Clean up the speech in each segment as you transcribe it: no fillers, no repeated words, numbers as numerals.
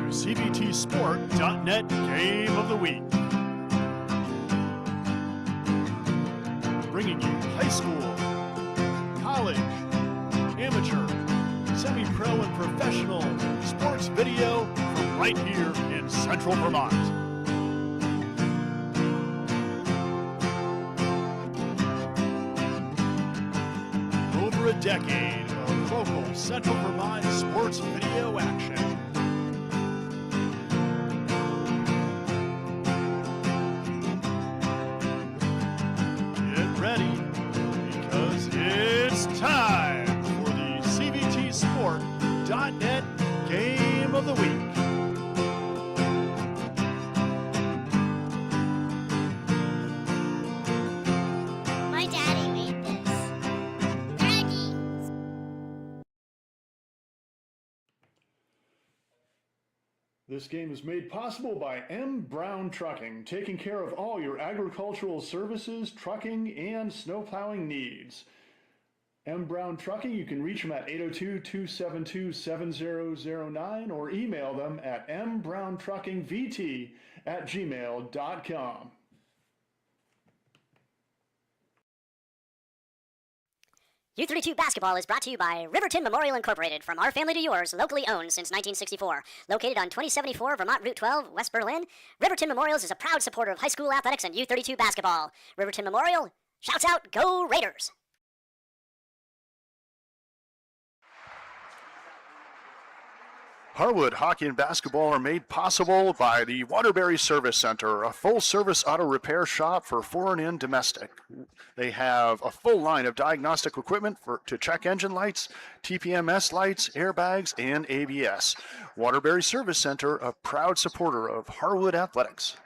CBTsport.net Game of the Week. Bringing you high school, college, amateur, semi-pro, and professional sports video from right here in Central Vermont. Over a decade of local Central Vermont sports video action. Get ready, because it's time for the CBTsport.net Game of the Week. My daddy made this. Daddy. This game is made possible by M. Brown Trucking, taking care of all your agricultural services, trucking, and snowplowing needs. M. Brown Trucking, you can reach them at 802-272-7009 or email them at mbrownTruckingVT@gmail.com. U32 basketball is brought to you by Riverton Memorial Incorporated, from our family to yours, locally owned since 1964. Located on 2074 Vermont Route 12, West Berlin, Riverton Memorials is a proud supporter of high school athletics and U32 basketball. Riverton Memorial, shouts out, go Raiders! Harwood hockey and basketball are made possible by the Waterbury Service Center, a full-service auto repair shop for foreign and domestic. They have a full line of diagnostic equipment to check engine lights, TPMS lights, airbags, and ABS. Waterbury Service Center, a proud supporter of Harwood athletics.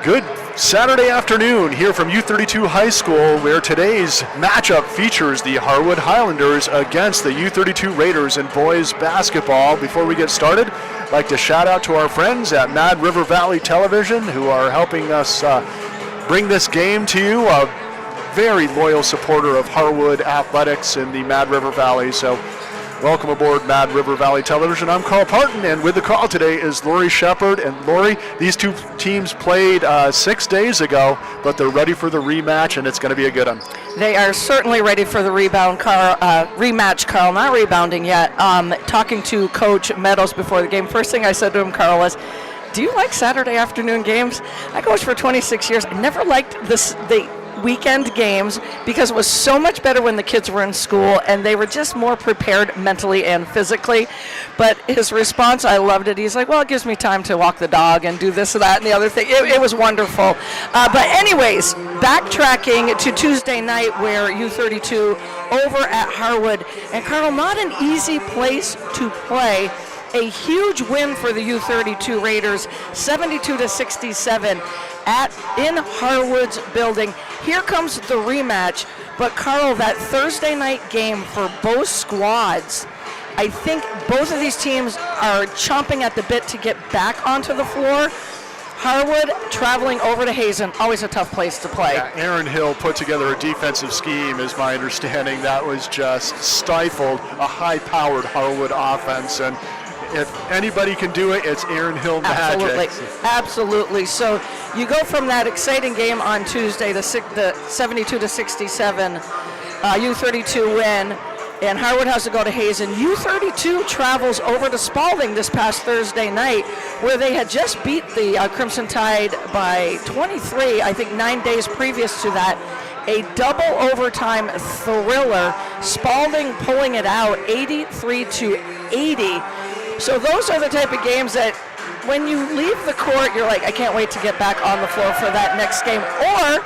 Good Saturday afternoon here from U32 High School, where today's matchup features the Harwood Highlanders against the U32 Raiders in boys basketball. Before we get started, I'd like to shout out to our friends at Mad River Valley Television, who are helping us bring this game to you. A very loyal supporter of Harwood athletics in the Mad River Valley. So welcome aboard Mad River Valley Television. I'm Carl Parton, and with the call today is Lori Shepard. And Lori, these two teams played 6 days ago, but they're ready for the rematch, and it's going to be a good one. They are certainly ready for the rematch, Carl. Not rebounding yet. Talking to Coach Meadows before the game, first thing I said to him, Carl, was, do you like Saturday afternoon games? I coached for 26 years. I never liked the weekend games because it was so much better when the kids were in school and they were just more prepared mentally and physically. But his response, I loved it. He's like, well, it gives me time to walk the dog and do this and that and the other thing. It was wonderful. But anyways, backtracking to Tuesday night, where U32 over at Harwood. And Carl, not an easy place to play. A huge win for the U32 Raiders, 72-67 in Harwood's building. Here comes the rematch. But Carl, that Thursday night game for both squads, I think both of these teams are chomping at the bit to get back onto the floor. Harwood traveling over to Hazen, always a tough place to play. Yeah, Aaron Hill put together a defensive scheme, is my understanding, that was just stifled a high-powered Harwood offense. And if anybody can do it, it's Aaron Hill magic. Absolutely. So you go from that exciting game on Tuesday, the 72-67 U32 win, and Harwood has to go to Hazen. U32 travels over to Spalding this past Thursday night, where they had just beat the Crimson Tide by 23, I think 9 days previous to that. A double overtime thriller, Spalding pulling it out 83-80. So those are the type of games that when you leave the court, you're like, I can't wait to get back on the floor for that next game. Or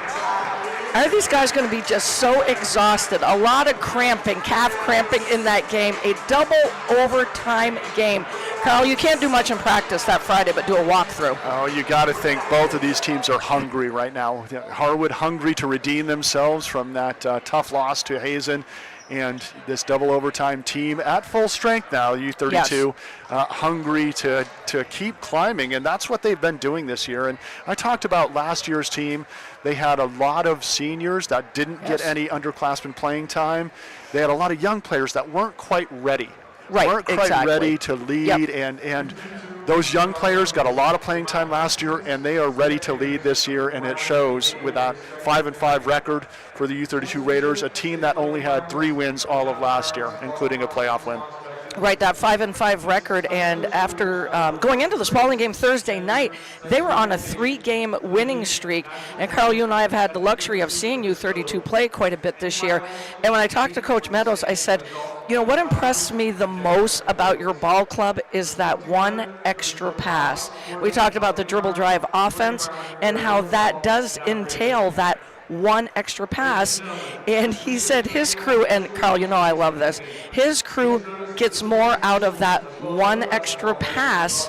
Are these guys going to be just so exhausted? A lot of cramping, calf cramping in that game. A double overtime game. Carl, you can't do much in practice that Friday, but do a walkthrough. Oh, you got to think both of these teams are hungry right now. Harwood hungry to redeem themselves from that tough loss to Hazen. And this double overtime team at full strength now, U32, hungry to keep climbing. And that's what they've been doing this year. And I talked about last year's team. They had a lot of seniors that didn't get any underclassmen playing time. They had a lot of young players that weren't quite ready. Weren't quite ready to lead. And those young players got a lot of playing time last year, and they are ready to lead this year, and it shows with that 5-5 record for the U32 Raiders, a team that only had 3 wins all of last year, including a playoff win. Right, that 5-5 record, and after going into the Spalding game Thursday night, they were on a 3-game winning streak. And Carl, you and I have had the luxury of seeing U32 play quite a bit this year. And when I talked to Coach Meadows, I said, you know, what impressed me the most about your ball club is that one extra pass. We talked about the dribble drive offense and how that does entail that one extra pass. And he said his crew, and Carl, you know I love this, his crew gets more out of that one extra pass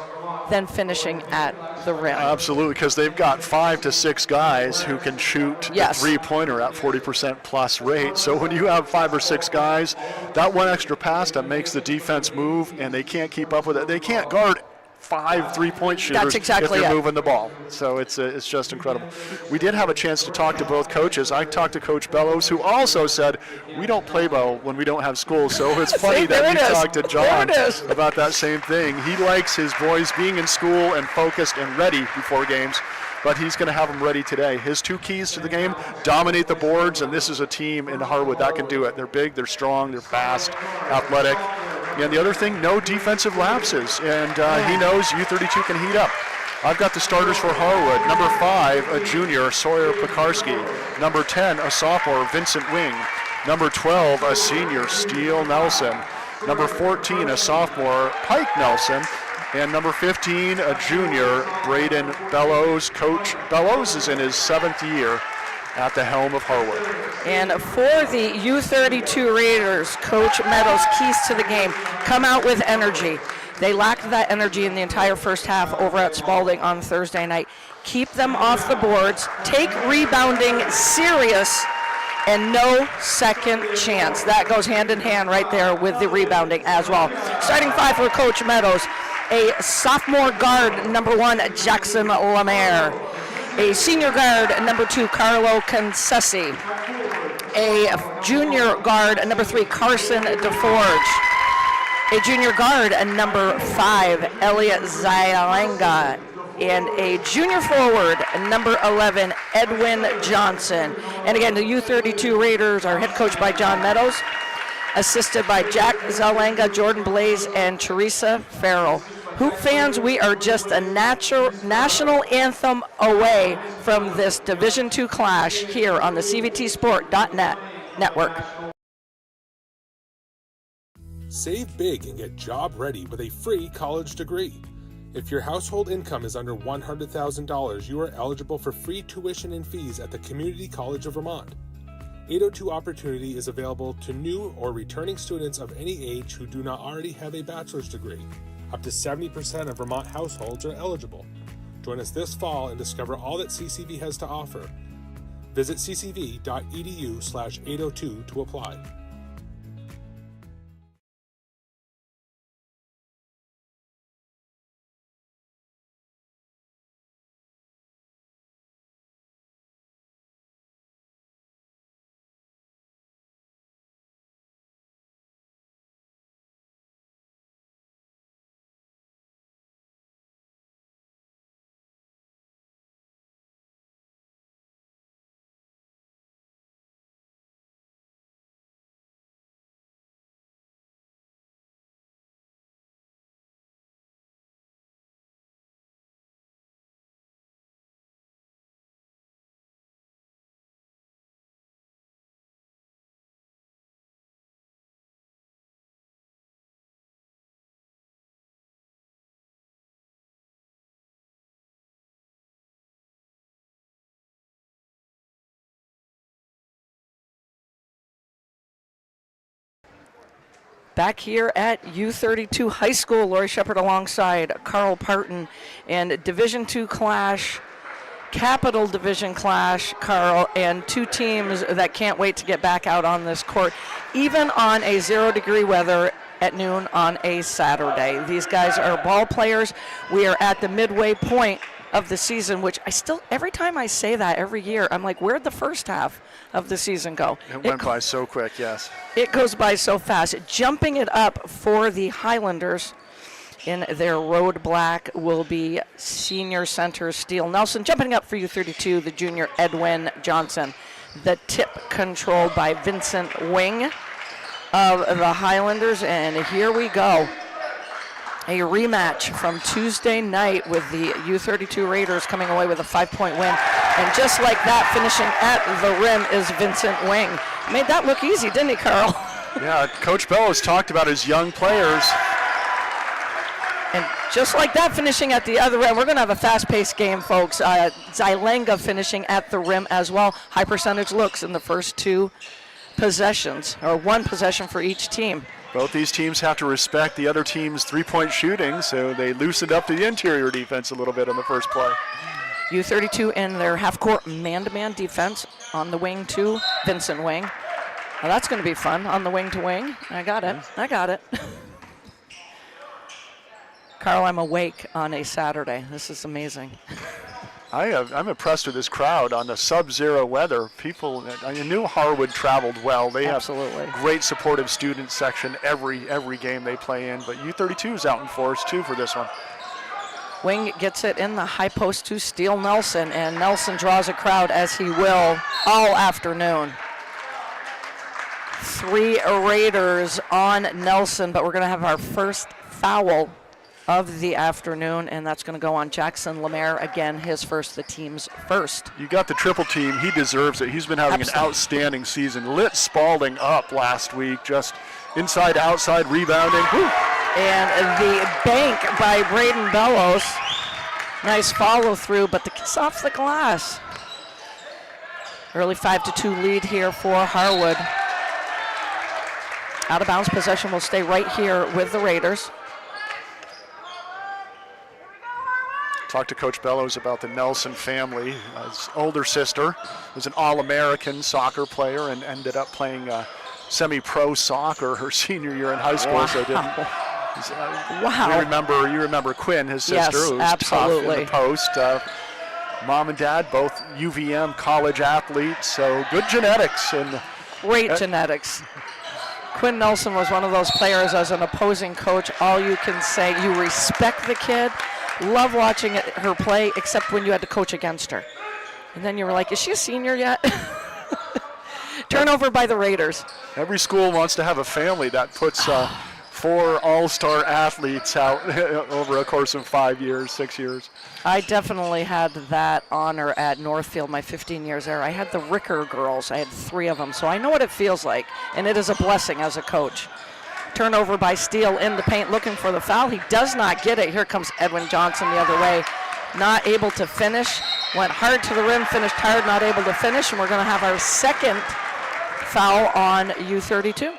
than finishing at the rim. Absolutely, because they've got 5 to 6 guys who can shoot a three-pointer at 40% plus rate. So when you have 5 or 6 guys, that one extra pass that makes the defense move, and they can't keep up with it. They can't guard 5 3-point shooters if they're moving the ball. So it's just incredible. We did have a chance to talk to both coaches. I talked to Coach Bellows, who also said, we don't play ball when we don't have school. So it's funny that you talked to John about that same thing. He likes his boys being in school and focused and ready before games, but he's going to have them ready today. His 2 keys to the game: dominate the boards, and this is a team in Harwood that can do it. They're big, they're strong, they're fast, athletic. And the other thing, no defensive lapses. And he knows U32 can heat up. I've got the starters for Harwood. Number 5, a junior, Sawyer Pekarski. Number 10, a sophomore, Vincent Wing. Number 12, a senior, Steele Nelson. Number 14, a sophomore, Pike Nelson. And number 15, a junior, Braden Bellows. Coach Bellows is in his 7th year at the helm of Harwood. And for the U32 Raiders, Coach Meadows' keys to the game: come out with energy. They lacked that energy in the entire first half over at Spalding on Thursday night. Keep them off the boards, take rebounding serious, and no second chance. That goes hand in hand right there with the rebounding as well. Starting 5 for Coach Meadows: a sophomore guard, number 1, Jackson Lemaire. A senior guard, number 2, Carlo Concessi. A junior guard, number 3, Carson DeForge. A junior guard, number 5, Elliot Zalanga. And a junior forward, number 11, Edwin Johnson. And again, the U32 Raiders are head coached by John Meadows, assisted by Jack Zalanga, Jordan Blaze, and Teresa Farrell. Hoop fans, we are just a national anthem away from this Division II clash here on the CVTsport.net network. Save big and get job ready with a free college degree. If your household income is under $100,000, you are eligible for free tuition and fees at the Community College of Vermont. 802 Opportunity is available to new or returning students of any age who do not already have a bachelor's degree. Up to 70% of Vermont households are eligible. Join us this fall and discover all that CCV has to offer. Visit ccv.edu/802 to apply. Back here at U32 High School, Lori Shepard alongside Carl Parton, and Division II clash, Capital Division clash, Carl, and two teams that can't wait to get back out on this court, even on a 0-degree weather at noon on a Saturday. These guys are ball players. We are at the midway point of the season, which I still, every time I say that every year, I'm like, where'd the first half of the season go? It went by so quick, yes. It goes by so fast. Jumping it up for the Highlanders in their road black will be senior center Steele Nelson. Jumping up for U32, the junior Edwin Johnson. The tip controlled by Vincent Wing of the Highlanders, and here we go. A rematch from Tuesday night with the U32 Raiders coming away with a 5-point win. And just like that, finishing at the rim is Vincent Wing. Made that look easy, didn't he, Carl? Yeah, Coach Bellows talked about his young players. And just like that, finishing at the other rim. We're going to have a fast-paced game, folks. Zylenga finishing at the rim as well. High percentage looks in the first two possessions, or one possession for each team. Both these teams have to respect the other team's three-point shooting, so they loosened up the interior defense a little bit on the first play. U32 in their half-court man-to-man defense on the wing to Vincent Wing. Well, that's going to be fun on the wing-to-wing. I got it. I got it. Carl, I'm awake on a Saturday. This is amazing. I'm impressed with this crowd on the sub-zero weather. People, I knew Harwood traveled well. They Absolutely. have great supportive student section every game they play in, but U32 is out in force too for this one. Wing gets it in the high post to Steele Nelson, and Nelson draws a crowd as he will all afternoon. 3 Raiders on Nelson, but we're going to have our first foul of the afternoon, and that's going to go on Jackson Lemaire. Again, his first, the team's first. You got the triple team. He deserves it. He's been having an outstanding season. Lit Spalding up last week, just inside, outside, rebounding. Woo. And the bank by Braden Bellows. Nice follow through, but the kiss off the glass. Early 5-2 lead here for Harwood. Out of bounds possession will stay right here with the Raiders. Talked to Coach Bellows about the Nelson family. His older sister was an All-American soccer player and ended up playing semi-pro soccer her senior year in high school. Wow. So Wow. You remember Quinn, his sister, Yes, who was absolutely. tough in the post. Mom and dad, both UVM college athletes, so good genetics. And Great genetics. Quinn Nelson was one of those players as an opposing coach. All you can say, you respect the kid. Love watching her play, except when you had to coach against her. And then you were like, is she a senior yet? Turnover by the Raiders. Every school wants to have a family that puts 4 all-star athletes out over a course of 5 years, 6 years. I definitely had that honor at Northfield my 15 years there. I had the Ricker girls. I had 3 of them, so I know what it feels like, and it is a blessing as a coach. Turnover by Steele in the paint, looking for the foul. He does not get it. Here comes Edwin Johnson the other way. Not able to finish. Went hard to the rim, finished hard, not able to finish. And we're going to have our second foul on U32.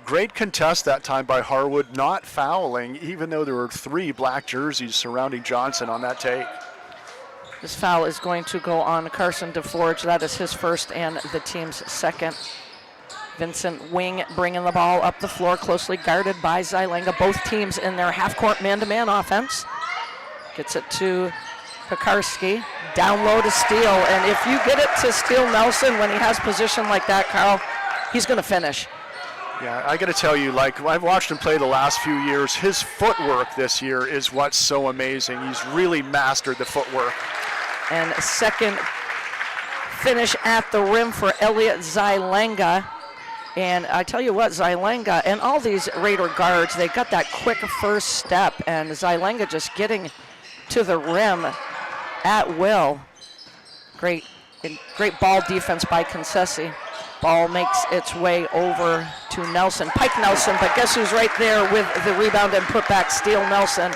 Great contest that time by Harwood, not fouling, even though there were 3 black jerseys surrounding Johnson on that take. This foul is going to go on Carson DeFlorge. That is his first and the team's second. Vincent Wing bringing the ball up the floor, closely guarded by Zylenga. Both teams in their half-court man-to-man offense. Gets it to Pekarski. Down low to Steele. And if you get it to Steele Nelson when he has position like that, Carl, he's going to finish. Yeah, I got to tell you, like, I've watched him play the last few years. His footwork this year is what's so amazing. He's really mastered the footwork. And second finish at the rim for Elliot Zylenga. And I tell you what, Zylenga and all these Raider guards, they got that quick first step, and Zylenga just getting to the rim at will. Great ball defense by Concessi. Ball makes its way over to Nelson, Pike Nelson, but guess who's right there with the rebound and put back, Steele Nelson.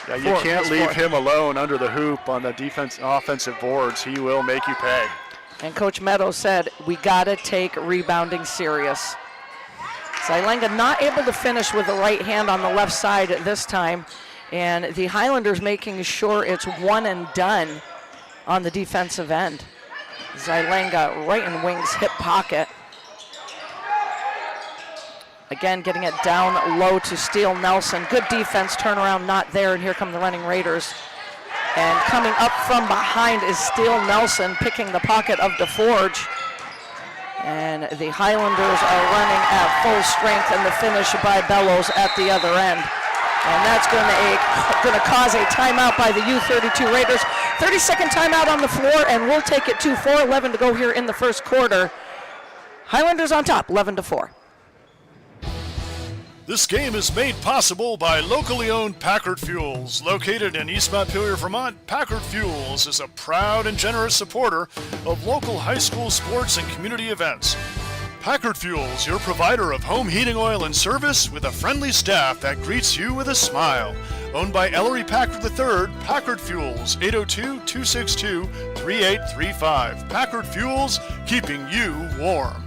Yeah, you can't leave him alone under the hoop on the offensive boards. He will make you pay. And Coach Meadows said, we got to take rebounding serious. Zylenga not able to finish with the right hand on the left side this time. And the Highlanders making sure it's one and done on the defensive end. Zylenga right in wing's hip pocket. Again, getting it down low to Steele Nelson. Good defense, turnaround not there, and here come the running Raiders. And coming up from behind is Steele Nelson, picking the pocket of DeForge. And the Highlanders are running at full strength, and the finish by Bellows at the other end. And that's going to cause a timeout by the U32 Raiders. 30-second timeout on the floor, and we'll take it to 4:11 to go here in the first quarter. Highlanders on top, 11-4. This game is made possible by locally owned Packard Fuels. Located in East Montpelier, Vermont, Packard Fuels is a proud and generous supporter of local high school sports and community events. Packard Fuels, your provider of home heating oil and service with a friendly staff that greets you with a smile. Owned by Ellery Packard III, Packard Fuels, 802-262-3835. Packard Fuels, keeping you warm.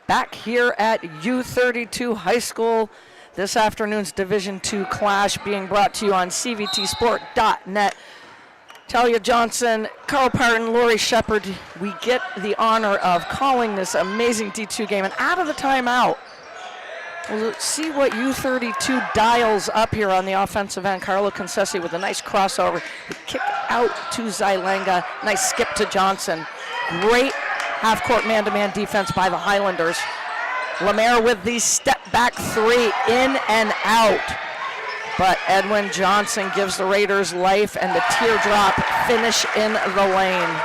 Back here at U32 High School, this afternoon's Division II clash being brought to you on cvtsport.net. Talia Johnson, Carl Parton, Lori Shepard, we get the honor of calling this amazing D2 game. And out of the timeout, we'll see what U32 dials up here on the offensive end. Carlo Concessi with a nice crossover. The kick out to Zylenga. Nice skip to Johnson. Great half-court man-to-man defense by the Highlanders. Lemaire with the step-back three, in and out. But Edwin Johnson gives the Raiders life, and the teardrop finish in the lane.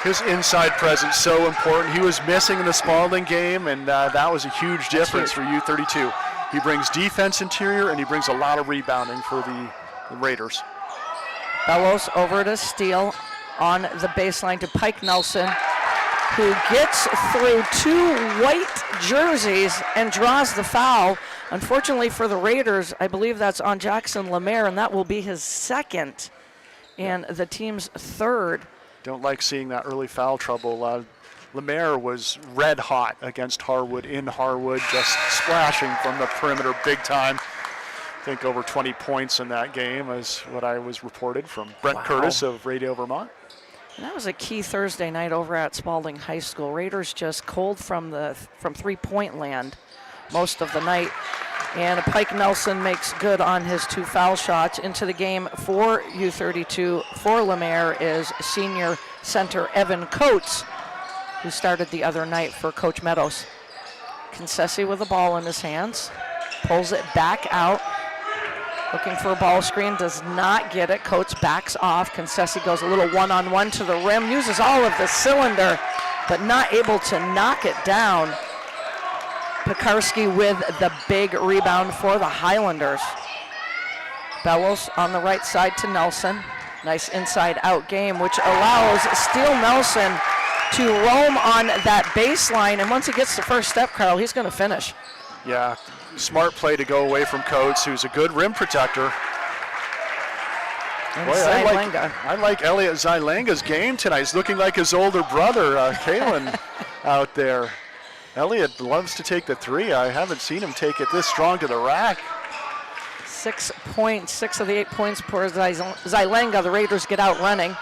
His inside presence so important. He was missing in the Spalding game, and that was a huge difference for U32. He brings defense interior, and he brings a lot of rebounding for the Raiders. Bellows over to Steele on the baseline to Pike Nelson, who gets through two white jerseys and draws the foul. Unfortunately for the Raiders, I believe that's on Jackson Lemaire, and that will be his second and the team's third. Don't like seeing that early foul trouble. Lemaire was red hot against Harwood in Harwood, just splashing from the perimeter big time. I think over 20 points in that game is what I was reported from Brent Curtis of Radio Vermont. And that was a key Thursday night over at Spalding High School. Raiders just cold from three-point land most of the night. And Pike Nelson makes good on his two foul shots. Into the game for U32 for Lemaire is senior center Evan Coates, who started the other night for Coach Meadows. Concessi with the ball in his hands, pulls it back out. Looking for a ball screen, does not get it. Coates backs off. Concessi goes a little one-on-one to the rim, uses all of the cylinder, but not able to knock it down. Pekarski with the big rebound for the Highlanders. Bellows on the right side to Nelson. Nice inside-out game, which allows Steele Nelson to roam on that baseline, and once he gets the first step, Carl, he's going to finish. Yeah. Smart play to go away from Coates, who's a good rim protector. And Boy, Zylenga. I like Elliot Zylenga's game tonight. He's looking like his older brother, Kalen, out there. Elliot loves to take the three. I haven't seen him take it this strong to the rack. 6 points, 6 of the 8 points for Zylenga. The Raiders get out running.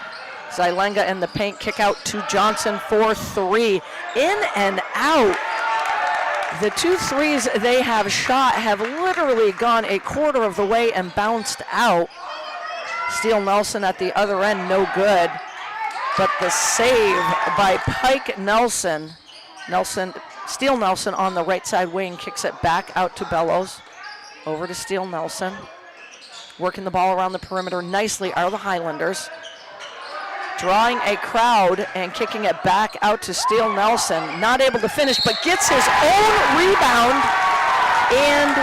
Zylenga in the paint, kick out to Johnson for three. In and out. The 2 threes they have shot have literally gone a quarter of the way and bounced out. Steele Nelson at the other end, no good. But the save by Pike Nelson. Steele Nelson on the right side wing kicks it back out to Bellows. Over to Steele Nelson. Working the ball around the perimeter nicely are the Highlanders. Drawing a crowd and kicking it back out to Steele Nelson. Not able to finish, but gets his own rebound and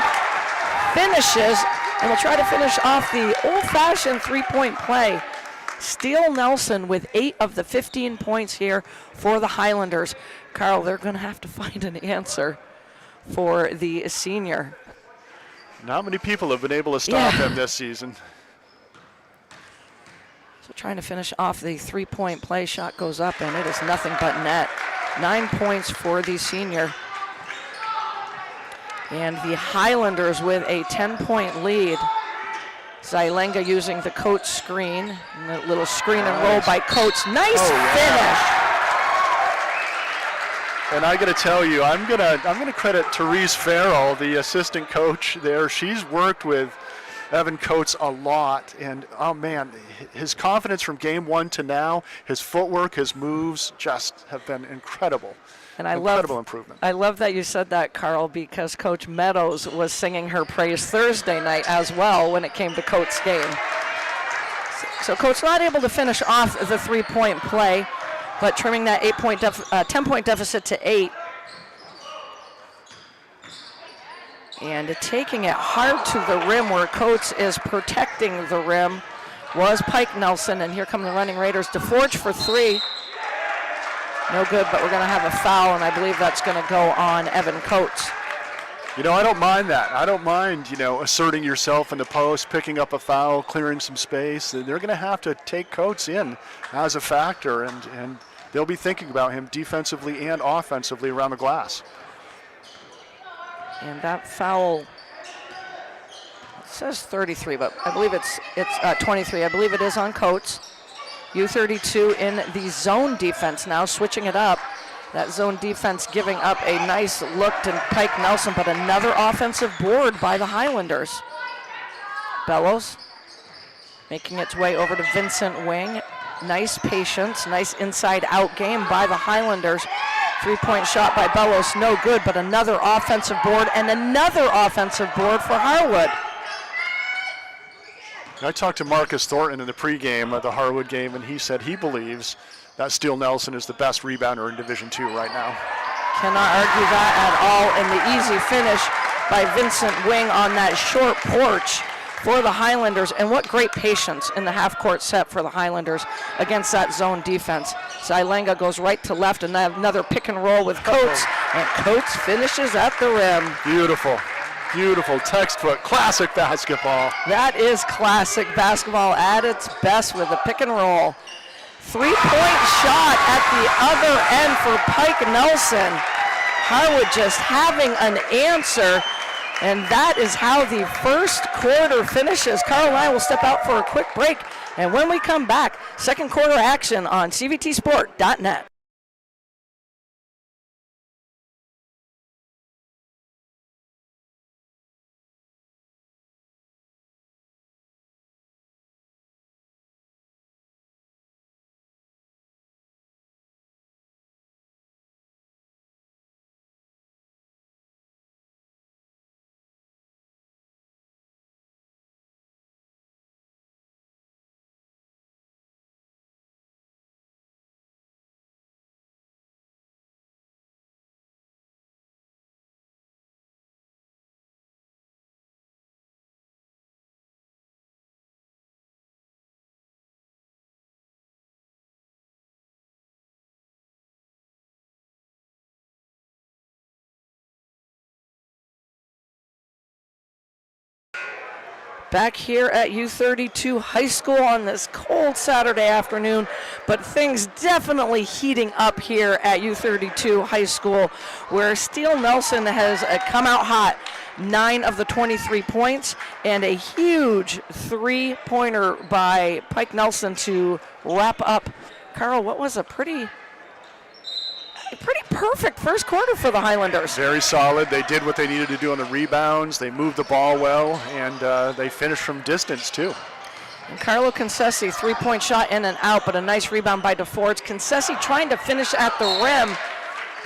finishes. And will try to finish off the old-fashioned three-point play. Steele Nelson with 8 of the 15 points here for the Highlanders. Carl, they're going to have to find an answer for the senior. Not many people have been able to stop him this season. Trying to finish off the three-point play. Shot goes up, and it is nothing but net. 9 points for the senior. And the Highlanders with a 10-point lead. Zylenga using the Coates screen. And a little screen and roll by Coates. Nice finish. And I got to tell you, I'm gonna credit Therese Farrell, the assistant coach there. She's worked with Evan Coates a lot, and oh man, his confidence from game one to now, his footwork, his moves just have been incredible. And incredible improvement. I love that you said that, Carl, because Coach Meadows was singing her praise Thursday night as well when it came to Coates' game. So Coates not able to finish off the three-point play, but trimming that 10-point deficit to 8. And taking it hard to the rim where Coates is protecting the rim was Pike Nelson. And here come the running Raiders. DeForge for 3. No good, but we're going to have a foul, and I believe that's going to go on Evan Coates. You know, I don't mind that. I don't mind, asserting yourself in the post, picking up a foul, clearing some space. They're going to have to take Coates in as a factor, and they'll be thinking about him defensively and offensively around the glass. And that foul, it says 33, but I believe it's 23. I believe it is on Coates. U32 in the zone defense now, switching it up. That zone defense giving up a nice look to Pike Nelson, but another offensive board by the Highlanders. Bellows making its way over to Vincent Wing. Nice patience, nice inside-out game by the Highlanders. Three-point shot by Bellows, no good, but another offensive board and another offensive board for Harwood. I talked to Marcus Thornton in the pregame of the Harwood game, and he said he believes that Steele Nelson is the best rebounder in Division II right now. Cannot argue that at all, and the easy finish by Vincent Wing on that short porch for the Highlanders, and what great patience in the half-court set for the Highlanders against that zone defense. Zylenga goes right to left, and another pick and roll with Coates, and Coates finishes at the rim. Beautiful. Beautiful, textbook, classic basketball. That is classic basketball at its best with the pick and roll. Three-point shot at the other end for Pike Nelson. Harwood just having an answer, and that is how the first quarter finishes. Carl and I will step out for a quick break, and when we come back, second quarter action on CVTsport.net. Back here at U32 High School on this cold Saturday afternoon, but things definitely heating up here at U32 High School, where Steele Nelson has come out hot. 9 of the 23 points, and a huge three-pointer by Pike Nelson to wrap up. Carl, what was a pretty perfect first quarter for the Highlanders. Very solid. They did what they needed to do on the rebounds. They moved the ball well, and they finished from distance, too. And Carlo Concessi, three-point shot in and out, but a nice rebound by DeForge. Concessi trying to finish at the rim,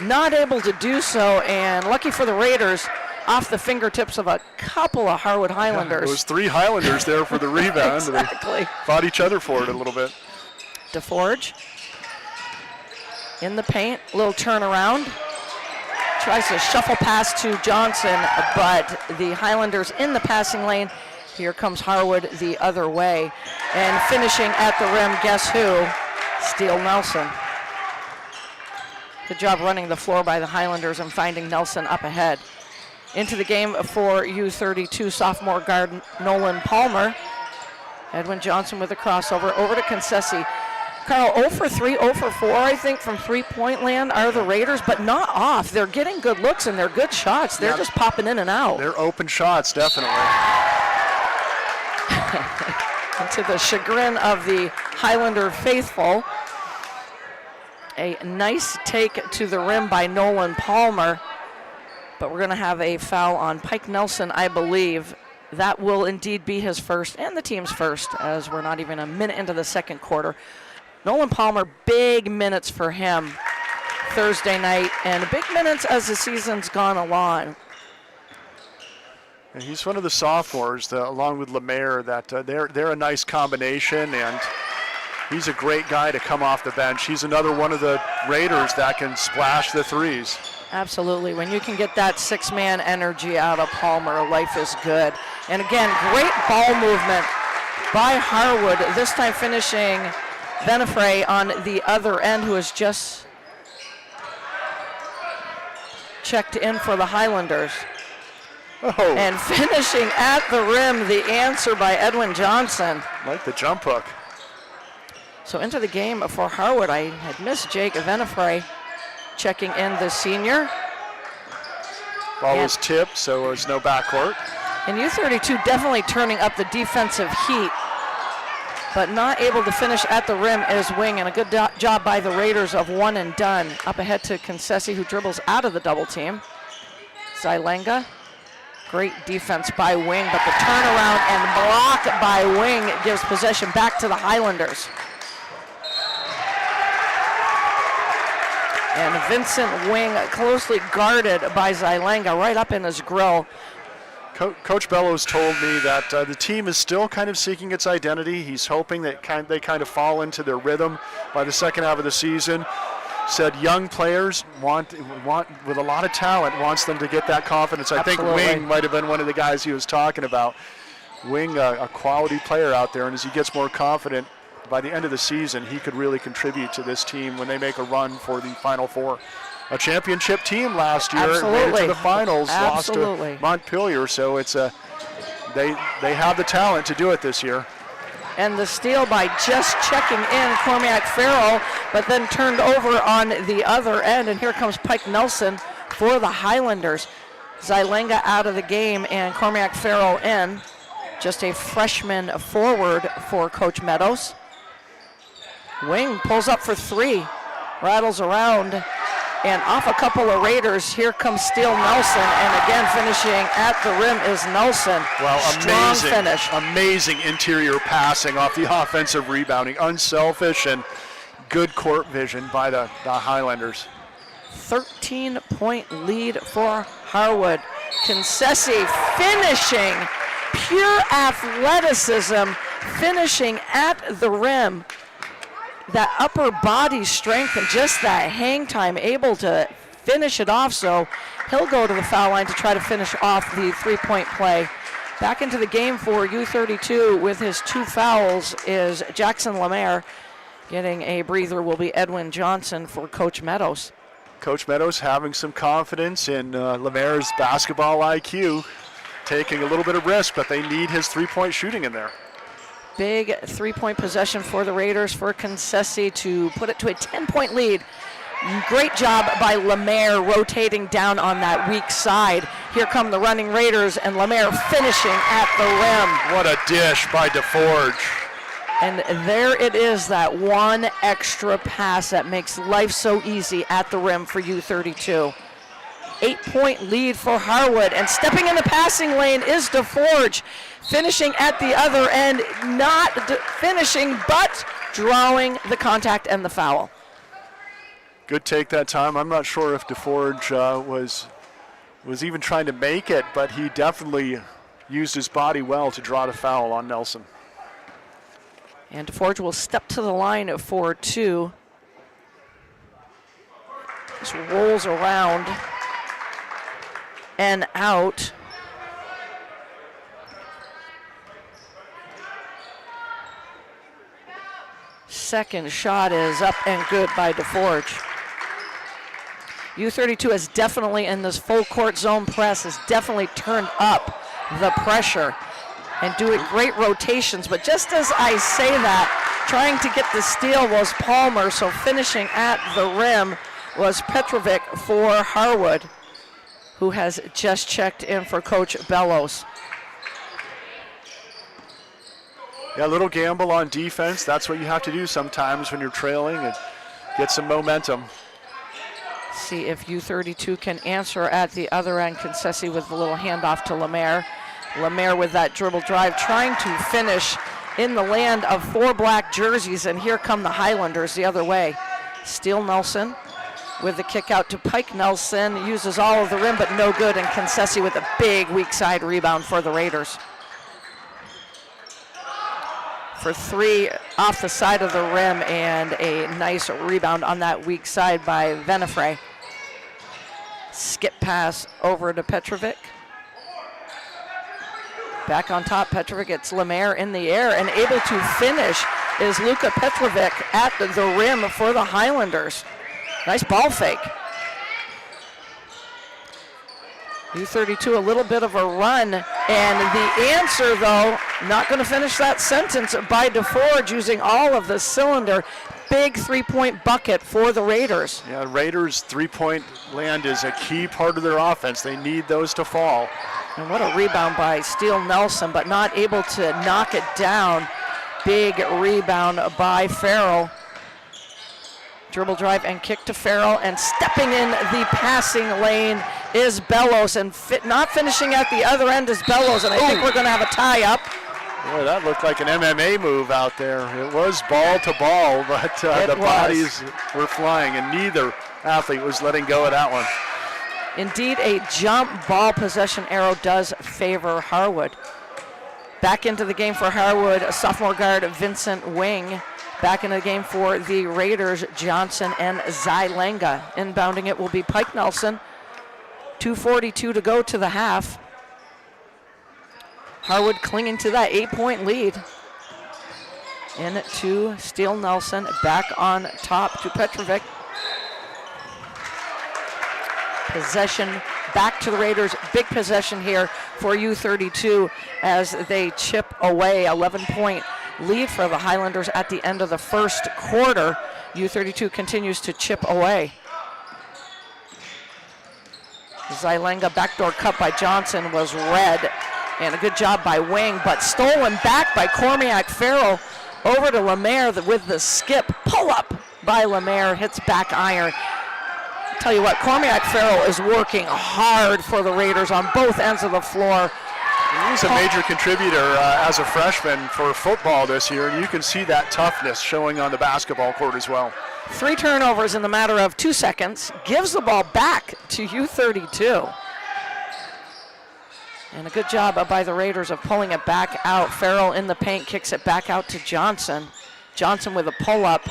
not able to do so, and lucky for the Raiders, off the fingertips of a couple of Harwood Highlanders. It was 3 Highlanders there for the rebound. Exactly. They fought each other for it a little bit. DeForge in the paint, little turnaround. Tries to shuffle pass to Johnson, but the Highlanders in the passing lane. Here comes Harwood the other way. And finishing at the rim, guess who? Steele Nelson. Good job running the floor by the Highlanders and finding Nelson up ahead. Into the game for U32 sophomore guard Nolan Palmer. Edwin Johnson with a crossover over to Concessi. Carl, 0 for 3, 0 for 4, I think, from three-point land are the Raiders, but not off. They're getting good looks and they're good shots. They're just popping in and out. They're open shots, definitely. And to the chagrin of the Highlander faithful, a nice take to the rim by Nolan Palmer, but we're going to have a foul on Pike Nelson, I believe. That will indeed be his first and the team's first, as we're not even a minute into the second quarter. Nolan Palmer, big minutes for him Thursday night, and big minutes as the season's gone along. And he's one of the sophomores, along with Lemaire, that they're a nice combination, and he's a great guy to come off the bench. He's another one of the Raiders that can splash the threes. Absolutely. When you can get that six-man energy out of Palmer, life is good. And again, great ball movement by Harwood, this time finishing Benefray on the other end, who has just checked in for the Highlanders. Oh. And finishing at the rim, the answer by Edwin Johnson. Like the jump hook. So into the game for Harwood, I had missed Jake Benefray checking in, the senior. Ball was tipped, so there was no backcourt. And U32 definitely turning up the defensive heat, but not able to finish at the rim is Wing, and a good job by the Raiders of one and done. Up ahead to Concessi, who dribbles out of the double team. Zylenga, great defense by Wing, but the turnaround and block by Wing gives possession back to the Highlanders. And Vincent Wing closely guarded by Zylenga, right up in his grill. Coach Bellows told me that the team is still kind of seeking its identity. He's hoping that they kind of fall into their rhythm by the second half of the season. Said young players want with a lot of talent, wants them to get that confidence. Absolutely. I think Wing might have been one of the guys he was talking about. Wing, a quality player out there, and as he gets more confident, by the end of the season, he could really contribute to this team when they make a run for the Final Four. A championship team last year, made it to the finals, lost to Montpelier, so it's they have the talent to do it this year. And the steal by just checking in Cormac Farrell, but then turned over on the other end, and here comes Pike Nelson for the Highlanders. Zylenga out of the game and Cormac Farrell in. Just a freshman forward for Coach Meadows. Wing pulls up for three, rattles around, and off a couple of Raiders. Here comes Steele Nelson, and again finishing at the rim is Nelson. Well, strong finish. Amazing interior passing off the offensive rebounding, unselfish and good court vision by the Highlanders. 13-point lead for Harwood. Concessi finishing, pure athleticism, finishing at the rim. That upper body strength and just that hang time, able to finish it off, so he'll go to the foul line to try to finish off the three-point play. Back into the game for U32 with his two fouls is Jackson Lemaire. Getting a breather will be Edwin Johnson for Coach Meadows. Coach Meadows having some confidence in Lemaire's basketball IQ, taking a little bit of risk, but they need his three-point shooting in there. Big three-point possession for the Raiders, for Concessi to put it to a 10-point lead. Great job by Lemaire rotating down on that weak side. Here come the running Raiders, and Lemaire finishing at the rim. What a dish by DeForge. And there it is, that one extra pass that makes life so easy at the rim for U32. 8-point lead for Harwood, and stepping in the passing lane is DeForge. Finishing at the other end, not finishing, but drawing the contact and the foul. Good take that time. I'm not sure if DeForge was even trying to make it, but he definitely used his body well to draw the foul on Nelson. And DeForge will step to the line for two. Just rolls around and out. Second shot is up and good by DeForge. U32 has definitely, in this full court zone press, has definitely turned up the pressure. and doing great rotations. But just as I say that, trying to get the steal was Palmer, so finishing at the rim was Petrovic for Harwood, who has just checked in for Coach Bellows. Yeah, a little gamble on defense. That's what you have to do sometimes when you're trailing and get some momentum. See if U32 can answer at the other end. Concessi with the little handoff to Lemaire. Lemaire with that dribble drive, trying to finish in the land of 4 black jerseys, and here come the Highlanders the other way. Steele Nelson with the kick out to Pike Nelson, uses all of the rim, but no good, and Concessi with a big weak side rebound for the Raiders. For 3 off the side of the rim, and a nice rebound on that weak side by Venefray. Skip pass over to Petrovic. Back on top, Petrovic gets Lemaire in the air, and able to finish is Luka Petrovic at the rim for the Highlanders. Nice ball fake. U32 a little bit of a run, and the answer though, not going to finish that sentence by DeForge, using all of the cylinder. Big 3-point bucket for the Raiders. Yeah, Raiders' 3-point land is a key part of their offense. They need those to fall. And what a rebound by Steele Nelson, but not able to knock it down. Big rebound by Farrell. Dribble drive and kick to Farrell, and stepping in the passing lane is Bellows, and not finishing at the other end is Bellows, and I think we're going to have a tie-up. Boy, that looked like an MMA move out there. It was ball to ball, but the bodies were flying, and neither athlete was letting go of that one. Indeed, a jump ball possession arrow does favor Harwood. Back into the game for Harwood, sophomore guard Vincent Wing. Back in the game for the Raiders, Johnson and Zylenga. Inbounding it will be Pike Nelson. 2:42 to go to the half. Harwood clinging to that 8-point lead. In to Steele Nelson, back on top to Petrovic. Possession back to the Raiders. Big possession here for U32 as they chip away. 11-point lead for the Highlanders at the end of the first quarter. U32 continues to chip away. Zylenga backdoor cut by Johnson was red, and a good job by Wing, but stolen back by Cormiac Farrell over to Lemaire with the skip. Pull up by Lemaire, hits back iron. Tell you what, Cormiac Farrell is working hard for the Raiders on both ends of the floor. He's a major contributor as a freshman for football this year, and you can see that toughness showing on the basketball court as well. 3 turnovers in the matter of 2 seconds, gives the ball back to U32. And a good job by the Raiders of pulling it back out. Farrell in the paint, kicks it back out to Johnson. Johnson with a pull-up,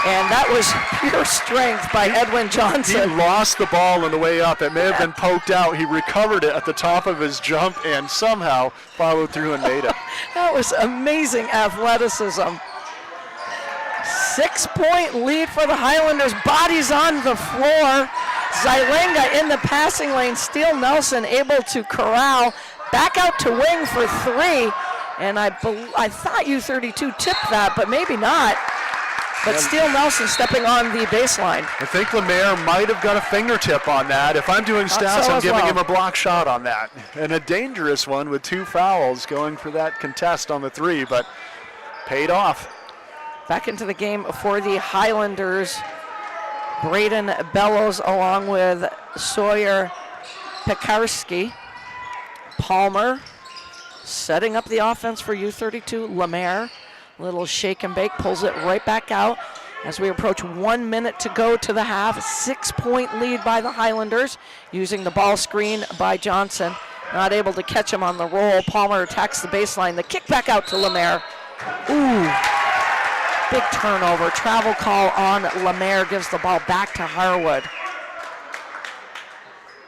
and that was pure strength by Edwin Johnson. He lost the ball on the way up. It may have been poked out. He recovered it at the top of his jump and somehow followed through and made it. That was amazing athleticism. 6-point lead for the Highlanders. Bodies on the floor. Zylenga in the passing lane. Steele Nelson able to corral. Back out to Wing for 3. And I thought U32 tipped that, but maybe not. But Steele Nelson stepping on the baseline. I think Lemaire might have got a fingertip on that. If I'm doing stats, I'm giving him a block shot on that. And a dangerous one with 2 fouls going for that contest on the 3, but paid off. Back into the game for the Highlanders. Braden Bellows along with Sawyer Pekarski. Palmer setting up the offense for U32. Lemaire, little shake and bake, pulls it right back out as we approach 1 minute to go to the half. 6-point lead by the Highlanders, using the ball screen by Johnson. Not able to catch him on the roll. Palmer attacks the baseline. The kick back out to Lemaire. Ooh, big turnover. Travel call on Lemaire, gives the ball back to Harwood.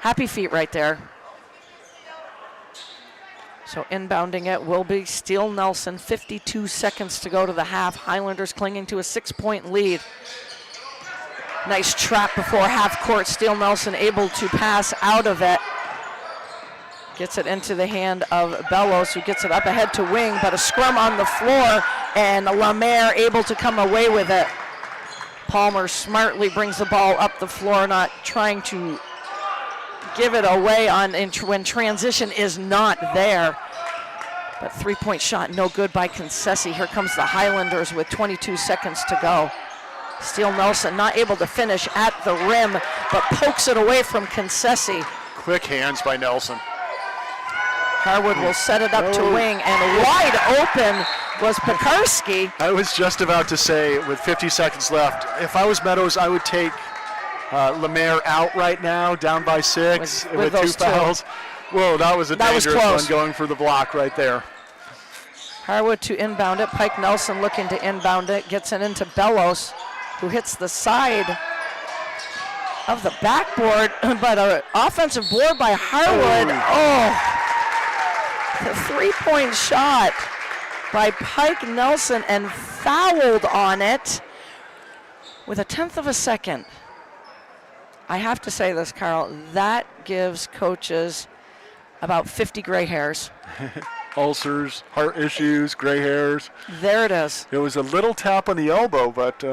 Happy feet right there. So inbounding it will be Steele Nelson. 52 seconds to go to the half. Highlanders clinging to a 6-point lead. Nice trap before half court. Steele Nelson able to pass out of it. Gets it into the hand of Bellows, who gets it up ahead to wing, but a scrum on the floor, and Lemaire able to come away with it. Palmer smartly brings the ball up the floor, not trying to give it away when transition is not there. But three-point shot no good by Concessi. Here comes the Highlanders with 22 seconds to go. Steele Nelson not able to finish at the rim, but pokes it away from Concessi. Quick hands by Nelson. Harwood will set it up to wing, and wide open was Pekarski. I was just about to say, with 50 seconds left, if I was Meadows, I would take Lemaire out right now, down by 6 with 2 fouls. Whoa, that was a dangerous one going for the block right there. Harwood to inbound it. Pike Nelson looking to inbound it. Gets it into Bellows, who hits the side of the backboard, but an offensive board by Harwood. The three-point shot by Pike Nelson, and fouled on it with 1/10 of a second. I have to say this, Carl, that gives coaches about 50 gray hairs. Ulcers, heart issues, gray hairs. There it is. It was a little tap on the elbow, but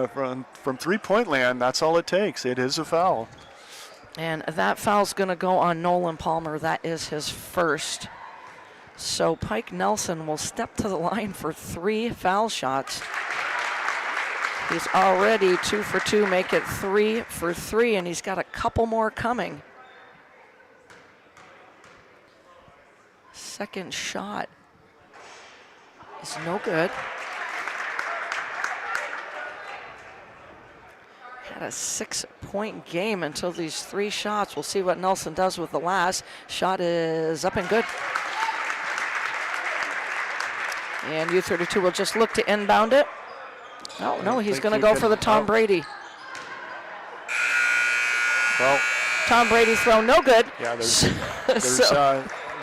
from three-point land, that's all it takes. It is a foul. And that foul's going to go on Nolan Palmer. That is his first. So Pike Nelson will step to the line for 3 foul shots. He's already 2 for 2, make it 3 for 3, and he's got a couple more coming. Second shot is no good. Had a 6-point game until these 3 shots. We'll see what Nelson does with the last. Shot is up and good. And U32 will just look to inbound it. Oh, no, he's going to go for the Tom Brady. Well, Tom Brady throw, no good. Yeah, there's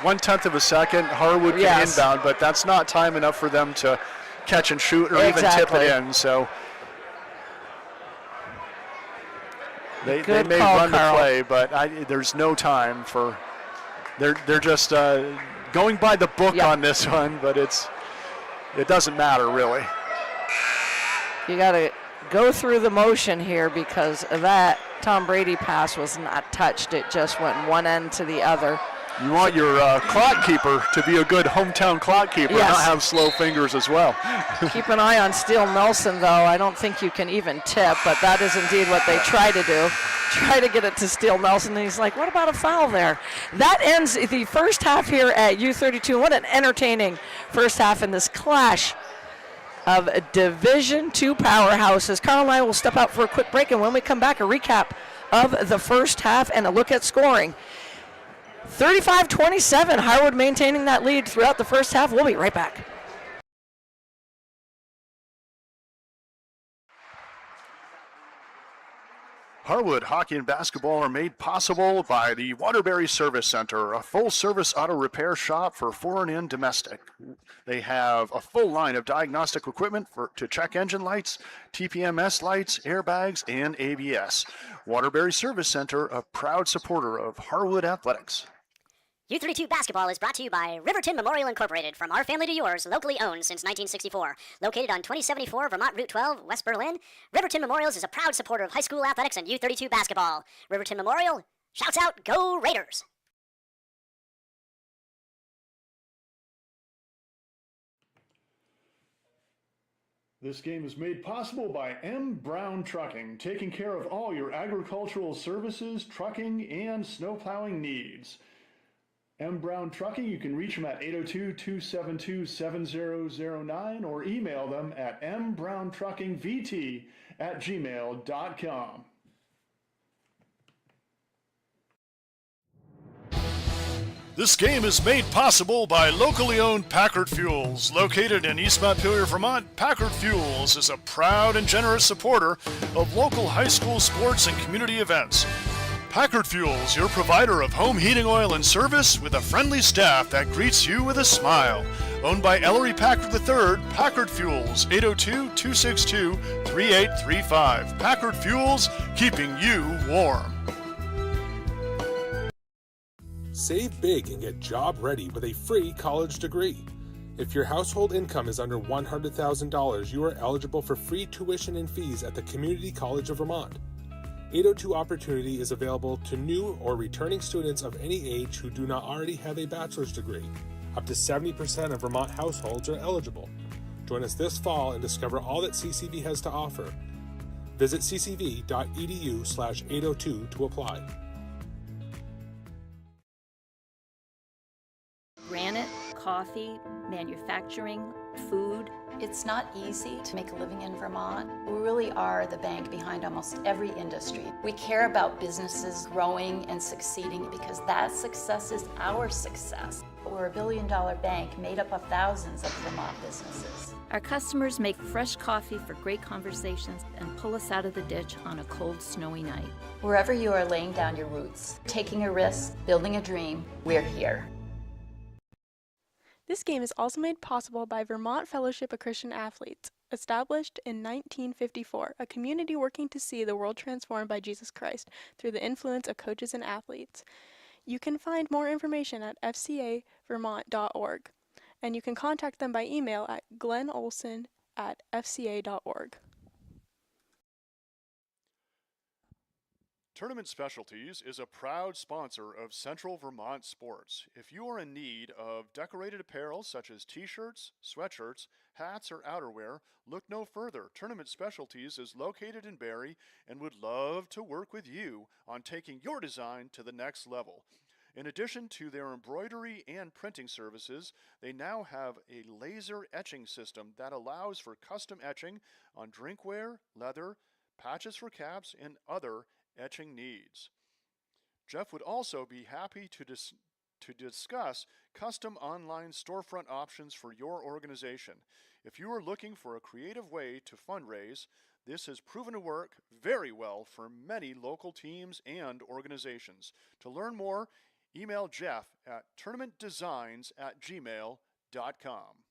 1/10 of a second. Harwood can inbound, but that's not time enough for them to catch and shoot or even tip it in. So they may run the play, but there's no time for. They're just going by the book on this one, but it doesn't matter really. You got to go through the motion here, because that Tom Brady pass was not touched. It just went one end to the other. You want your clock keeper to be a good hometown clock keeper, not have slow fingers as well. Keep an eye on Steele Nelson, though. I don't think you can even tip, but that is indeed what they try to do. Try to get it to Steele Nelson, and he's like, what about a foul there? That ends the first half here at U32. What an entertaining first half in this clash of Division II powerhouses. Carl and I will step out for a quick break, and when we come back, a recap of the first half and a look at scoring. 35-27, Harwood maintaining that lead throughout the first half. We'll be right back. Harwood hockey and basketball are made possible by the Waterbury Service Center, a full-service auto repair shop for foreign and domestic. They have a full line of diagnostic equipment to check engine lights, TPMS lights, airbags, and ABS. Waterbury Service Center, a proud supporter of Harwood Athletics. U32 basketball is brought to you by Riverton Memorial Incorporated, from our family to yours, locally owned since 1964. Located on 2074 Vermont Route 12, West Berlin, Riverton Memorials is a proud supporter of high school athletics and U32 basketball. Riverton Memorial, shouts out, go Raiders! This game is made possible by M. Brown Trucking, taking care of all your agricultural services, trucking, and snowplowing needs. M. Brown Trucking, you can reach them at 802-272-7009 or email them at mbrountruckingvt@gmail.com. This game is made possible by locally owned Packard Fuels. Located in East Montpelier, Vermont, Packard Fuels is a proud and generous supporter of local high school sports and community events. Packard Fuels, your provider of home heating oil and service with a friendly staff that greets you with a smile. Owned by Ellery Packard III, Packard Fuels, 802-262-3835. Packard Fuels, keeping you warm. Save big and get job ready with a free college degree. If your household income is under $100,000, you are eligible for free tuition and fees at the Community College of Vermont. 802 Opportunity is available to new or returning students of any age who do not already have a bachelor's degree. Up to 70% of Vermont households are eligible. Join us this fall and discover all that CCV has to offer. Visit ccv.edu/802 to apply. Granite, coffee, manufacturing, food. It's not easy to make a living in Vermont. We really are the bank behind almost every industry. We care about businesses growing and succeeding because that success is our success. We're a $1 billion bank made up of thousands of Vermont businesses. Our customers make fresh coffee for great conversations and pull us out of the ditch on a cold, snowy night. Wherever you are laying down your roots, taking a risk, building a dream, we're here. This game is also made possible by Vermont Fellowship of Christian Athletes, established in 1954, a community working to see the world transformed by Jesus Christ through the influence of coaches and athletes. You can find more information at fcavermont.org, and you can contact them by email at glennolson@fca.org. Tournament Specialties is a proud sponsor of Central Vermont Sports. If you are in need of decorated apparel such as t-shirts, sweatshirts, hats, or outerwear, look no further. Tournament Specialties is located in Barrie and would love to work with you on taking your design to the next level. In addition to their embroidery and printing services, they now have a laser etching system that allows for custom etching on drinkware, leather, patches for caps, and other etching needs. Jeff would also be happy to discuss custom online storefront options for your organization. If you are looking for a creative way to fundraise, this has proven to work very well for many local teams and organizations. To learn more, email Jeff at tournamentdesigns@gmail.com.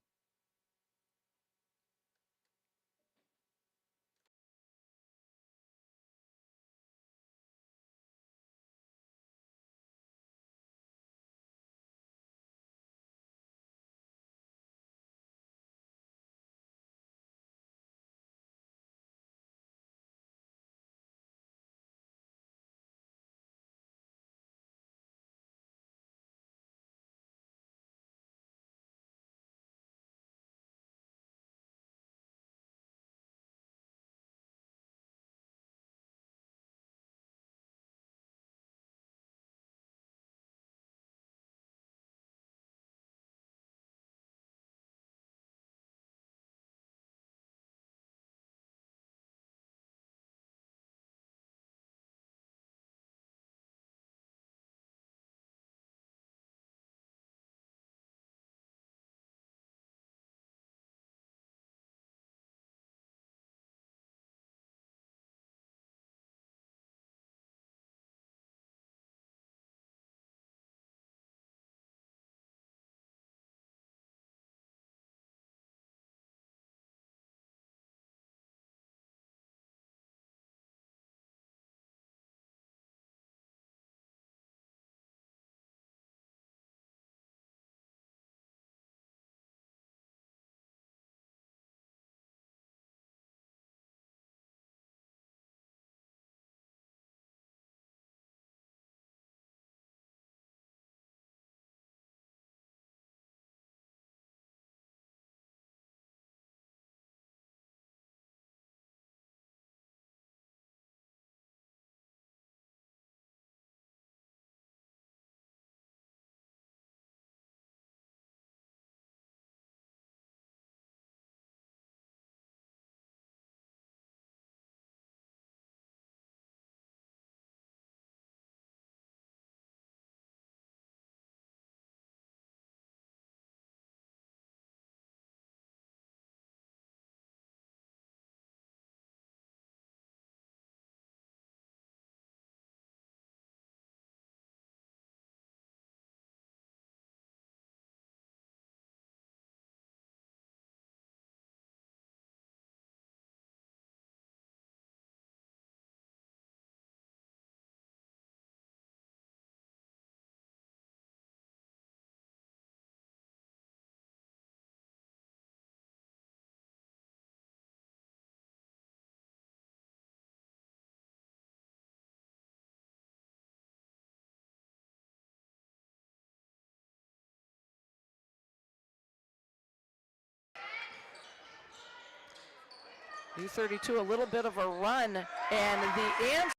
U32 a little bit of a run, and the answer.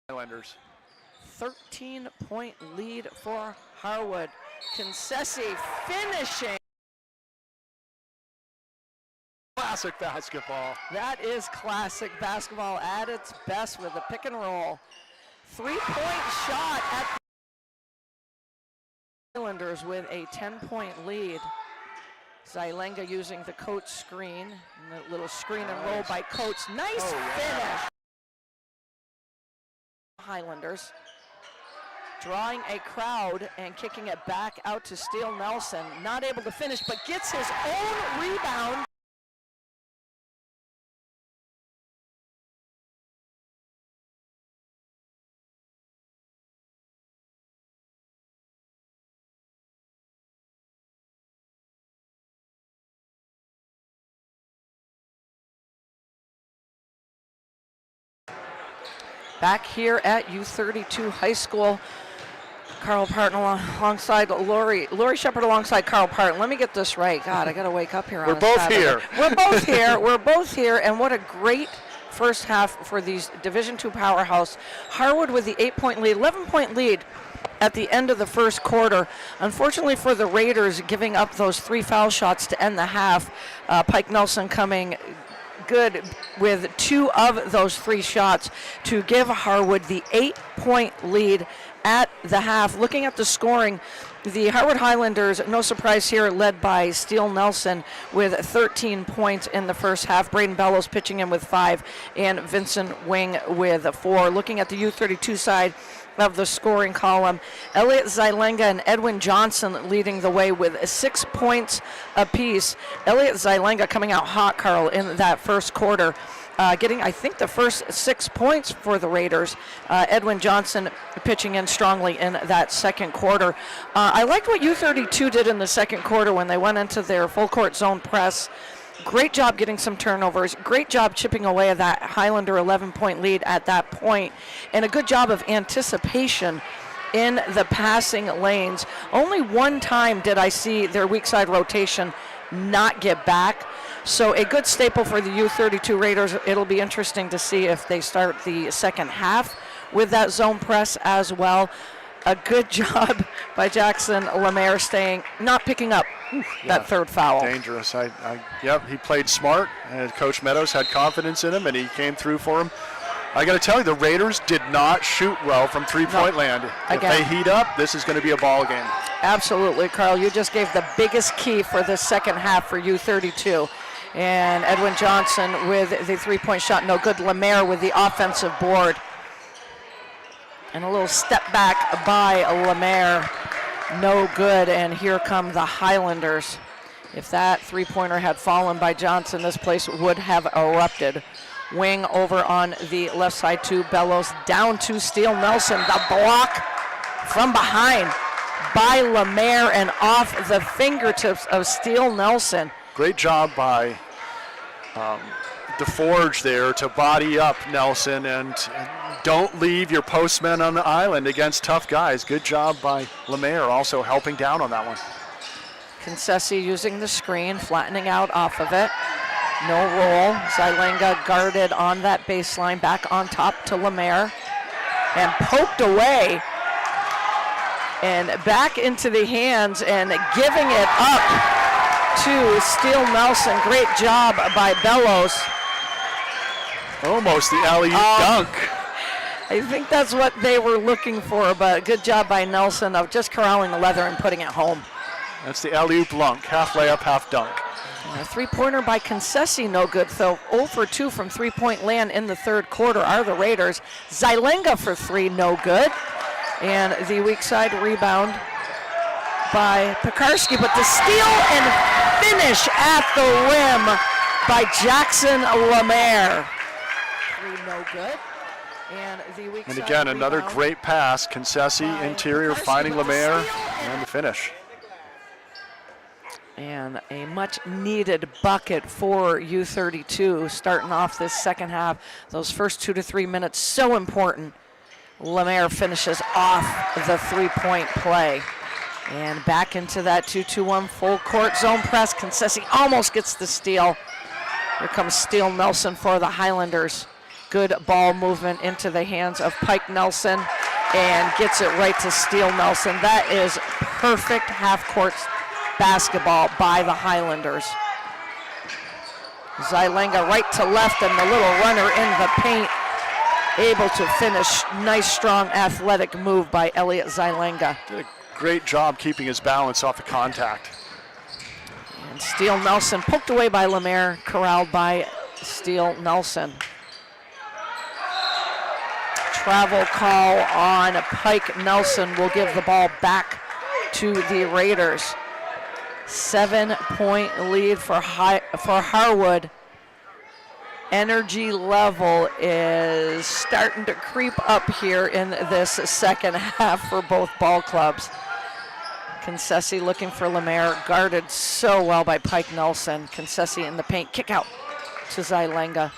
Highlanders. 13-point lead for Harwood. Concessi finishing. Classic basketball. That is classic basketball at its best with the pick and roll. 3-point shot at the Highlanders with a 10-point lead. Zylenga using the Coach screen. And the little screen and roll by Coach. Nice finish. Highlanders drawing a crowd and kicking it back out to Steele Nelson. Not able to finish, but gets his own rebound. Back here at U32 High School, Carl Parton alongside Lori Shepard alongside Carl Parton. Let me get this right. God, I got to wake up here. We're both here. We're both here. We're both here, and what a great first half for these Division II powerhouse. Harwood with the 8-point lead, 11-point lead at the end of the first quarter. Unfortunately for the Raiders, giving up those 3 foul shots to end the half. Pike Nelson coming good with 2 of those 3 shots to give Harwood the 8-point lead at the half. Looking at the scoring, the Harwood Highlanders, no surprise here, led by Steele Nelson with 13 points in the first half. Braden Bellows pitching in with 5 and Vincent Wing with 4. Looking at the U32 side of the scoring column, Elliot Zylenga and Edwin Johnson leading the way with 6 points apiece. Elliot Zylenga coming out hot, Carl, in that first quarter, getting, I think, the first 6 points for the Raiders. Edwin Johnson pitching in strongly in that second quarter. I liked what U32 did in the second quarter when they went into their full court zone press. Great job getting some turnovers. Great job chipping away at that Highlander 11-point lead at that point. And a good job of anticipation in the passing lanes. Only one time did I see their weak side rotation not get back. So a good staple for the U32 Raiders. It'll be interesting to see if they start the second half with that zone press as well. A good job by Jackson Lemaire not picking up that third foul. Dangerous. Yep, he played smart, and Coach Meadows had confidence in him, and he came through for him. I got to tell you, the Raiders did not shoot well from three-point land. If they heat up, this is going to be a ball game. Absolutely, Carl. You just gave the biggest key for the second half for U32. And Edwin Johnson with the three-point shot, no good. Lemaire with the offensive board. And a little step back by Lemaire, no good. And here come the Highlanders. If that three-pointer had fallen by Johnson, this place would have erupted. Wing over on the left side to Bellows, down to Steele Nelson. The block from behind by Lemaire and off the fingertips of Steele Nelson. Great job by DeForge there to body up Nelson, and don't leave your postmen on the island against tough guys. Good job by Lemaire, also helping down on that one. Concessi using the screen, flattening out off of it. No roll. Zylenga guarded on that baseline, back on top to Lemaire, and poked away. And back into the hands and giving it up to Steele Nelson. Great job by Bellows. Almost the alley-oop dunk. I think that's what they were looking for, but good job by Nelson of just corralling the leather and putting it home. That's the alley-oop lunk, half layup, half dunk. A three-pointer by Concessi, no good. So 0 for 2 from three-point land in the third quarter are the Raiders. Zylenga for 3, no good. And the weak side rebound by Pekarski, but the steal and finish at the rim by Jackson Lemaire. 3, no good. And the weak and side again, another rebound great pass. Concessi, interior, Pekarski finding with the Lemaire, steal and the finish. And a much-needed bucket for U32 starting off this second half. Those first 2 to 3 minutes, so important. Lemaire finishes off the three-point play. And back into that 2-2-1 full court zone press. Concessi almost gets the steal. Here comes Steele Nelson for the Highlanders. Good ball movement into the hands of Pike Nelson and gets it right to Steele Nelson. That is perfect half-court basketball by the Highlanders. Zylenga right to left and the little runner in the paint. Able to finish. Nice, strong, athletic move by Elliot Zylenga. Did a great job keeping his balance off the contact. And Steele Nelson poked away by Lemaire, corralled by Steele Nelson. Travel call on Pike Nelson will give the ball back to the Raiders. 7-point lead for Harwood. Energy level is starting to creep up here in this second half for both ball clubs. Concessi looking for Lemaire, guarded so well by Pike Nelson. Concessi in the paint, kick out to Zylenga.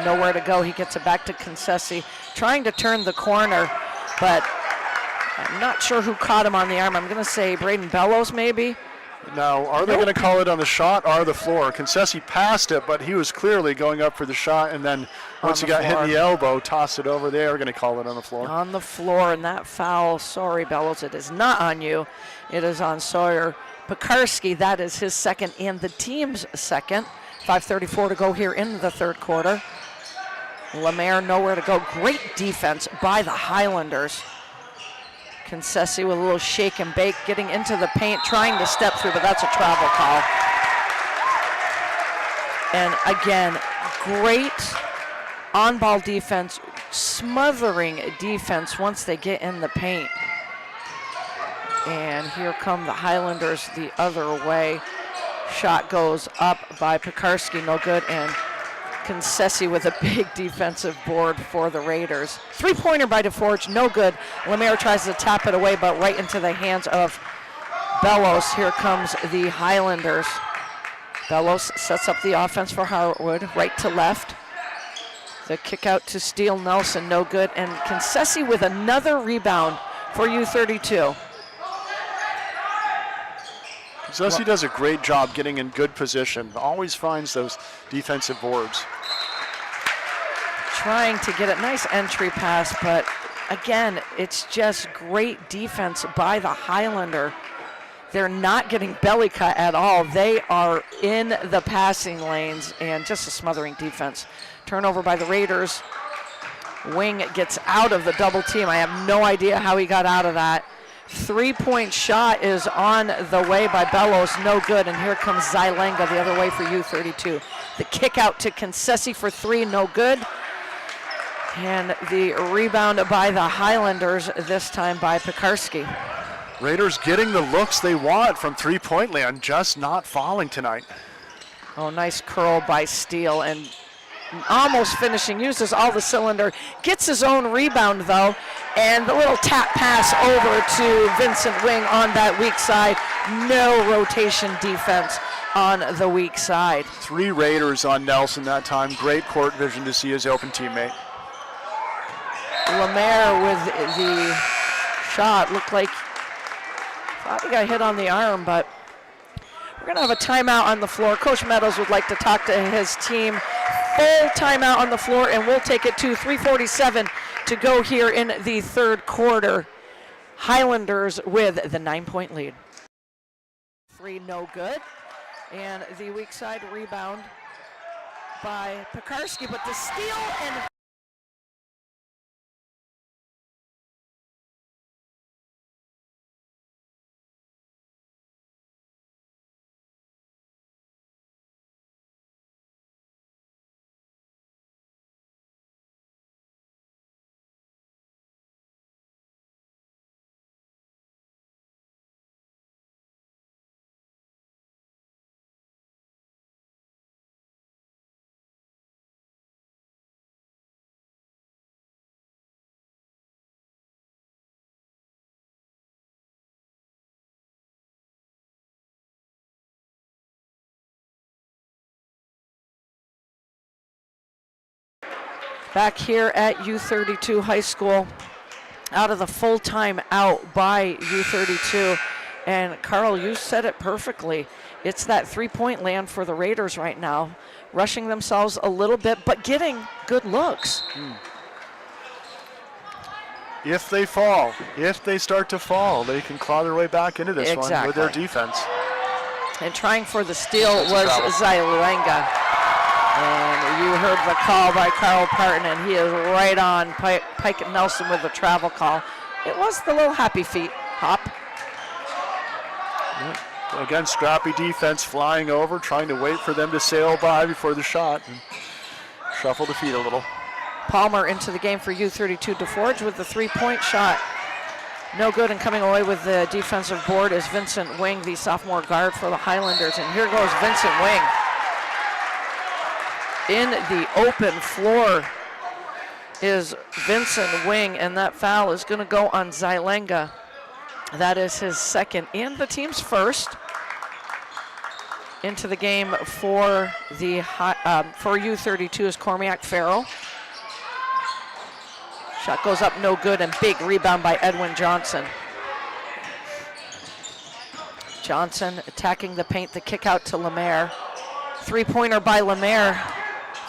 Nowhere to go, he gets it back to Concessi, trying to turn the corner, but I'm not sure who caught him on the arm. I'm gonna say Braden Bellows maybe. Now, are they going to call it on the shot or the floor? Concessi passed it, but he was clearly going up for the shot, and then once he got hit in the elbow, tossed it over. They are going to call it on the floor. On the floor, and that foul, sorry, Bellows, it is not on you. It is on Sawyer Pekarski. That is his second and the team's second. 5:34 to go here in the third quarter. Lemaire nowhere to go. Great defense by the Highlanders. Concessi with a little shake and bake, getting into the paint, trying to step through, but that's a travel call. And again, great on-ball defense, smothering defense once they get in the paint. And here come the Highlanders the other way. Shot goes up by Pekarski, no good, and Concessi with a big defensive board for the Raiders. Three-pointer by DeForge, no good. Lemaire tries to tap it away, but right into the hands of Bellows. Here comes the Highlanders. Bellows sets up the offense for Harwood, right to left. The kick out to Steele Nelson, no good. And Concessi with another rebound for U32. Concessi does a great job getting in good position. Always finds those defensive boards. Trying to get a nice entry pass, but again, it's just great defense by the Highlander. They're not getting belly cut at all. They are in the passing lanes and just a smothering defense. Turnover by the Raiders. Wing gets out of the double team. I have no idea how he got out of that. Three-point shot is on the way by Bellows, no good, and here comes Zylenga the other way for U32. The kick out to Concessi for three, no good. And the rebound by the Highlanders, this time by Pekarski. Raiders getting the looks they want from three-point land, just not falling tonight. Oh, nice curl by Steele, and almost finishing, uses all the cylinder, gets his own rebound though, and the little tap pass over to Vincent Wing on that weak side. No rotation defense on the weak side. Three Raiders on Nelson that time. Great court vision to see his open teammate. Lemaire with the shot, looked like, thought he got hit on the arm, but we're gonna have a timeout on the floor. Coach Meadows would like to talk to his team. Full timeout on the floor, and we'll take it to 3:47 to go here in the third quarter. Highlanders with the 9-point lead. Three, no good. And the weak side rebound by Pekarski, but the steal and back here at U32 High School. out of the full time out by U32. And Carl, you said it perfectly. It's that three-point land for the Raiders right now, rushing themselves a little bit, but getting good looks. If they fall, if they start to fall, they can claw their way back into this one with their defense. And trying for the steal was Zailenga. And you heard the call by Carl Parton, and he is right on Pike Nelson with the travel call. It was the little happy feet hop. Again, scrappy defense flying over, trying to wait for them to sail by before the shot and shuffle the feet a little. Palmer into the game for U32. DeForge with the three-point shot. No good, and coming away with the defensive board is Vincent Wing, the sophomore guard for the Highlanders. And here goes Vincent Wing. In the open floor is Vincent Wing, and that foul is going to go on Zailenga. That is his second and the team's first. Into the game for the for U32 is Cormac Farrell. Shot goes up, no good, and big rebound by Edwin Johnson. Johnson attacking the paint, the kick out to Lemaire. Three-pointer by Lemaire.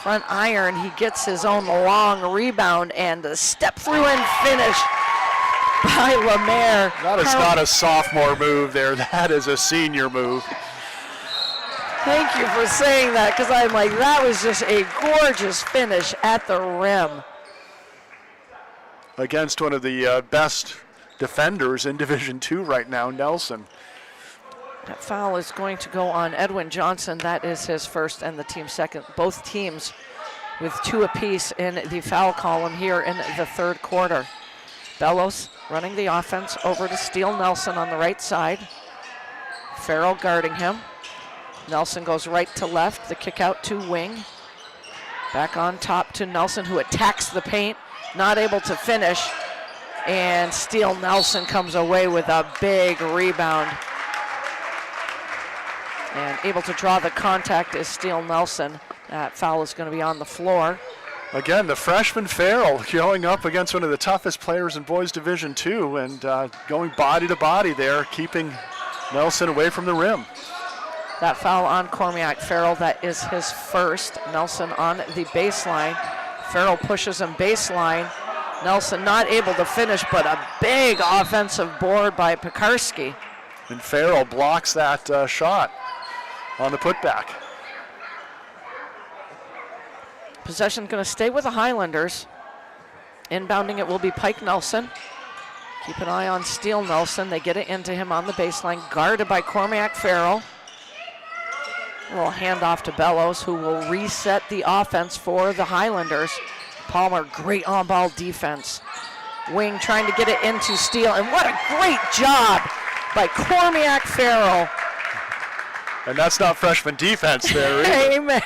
Front iron, he gets his own long rebound, and a step through and finish by Lemaire. That is not a sophomore move there. That is a senior move. Thank you for saying that, because I'm like, that was just a gorgeous finish at the rim. Against one of the best defenders in Division II right now, Nelson. That foul is going to go on Edwin Johnson. That is his first and the team's second. Both teams with two apiece in the foul column here in the third quarter. Bellows running the offense over to Steele Nelson on the right side. Farrell guarding him. Nelson goes right to left. The kick out to Wing. Back on top to Nelson, who attacks the paint. Not able to finish. And Steele Nelson comes away with a big rebound. And able to draw the contact is Steele Nelson. That foul is going to be on the floor. Again, the freshman Farrell going up against one of the toughest players in boys Division II and going body to body there, keeping Nelson away from the rim. That foul on Cormac Farrell, that is his first. Nelson on the baseline. Farrell pushes him baseline. Nelson not able to finish, but a big offensive board by Pekarski. And Farrell blocks that shot on the putback. Possession going to stay with the Highlanders. Inbounding it will be Pike Nelson. Keep an eye on Steele Nelson. They get it into him on the baseline, guarded by Cormac Farrell. A little handoff to Bellows, who will reset the offense for the Highlanders. Palmer, great on-ball defense. Wing trying to get it into Steele, and what a great job by Cormac Farrell. And that's not freshman defense there either. Amen.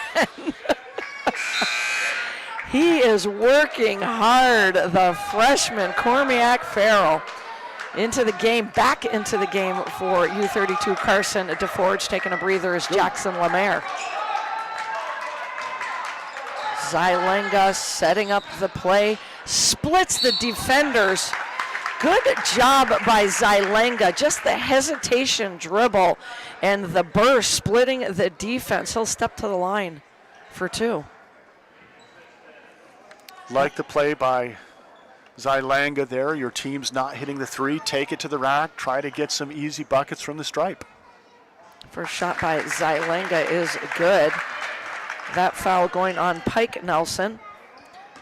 He is working hard, the freshman Cormac Farrell. Into the game, back into the game for U32. Carson DeForge taking a breather is Jackson Lemaire. Zailenga setting up the play, splits the defenders. Good job by Zailenga, just the hesitation dribble and the burst splitting the defense. He'll step to the line for two. Like the play by Zailenga there. Your team's not hitting the three. Take it to the rack. Try to get some easy buckets from the stripe. First shot by Zailenga is good. That foul going on Pike Nelson.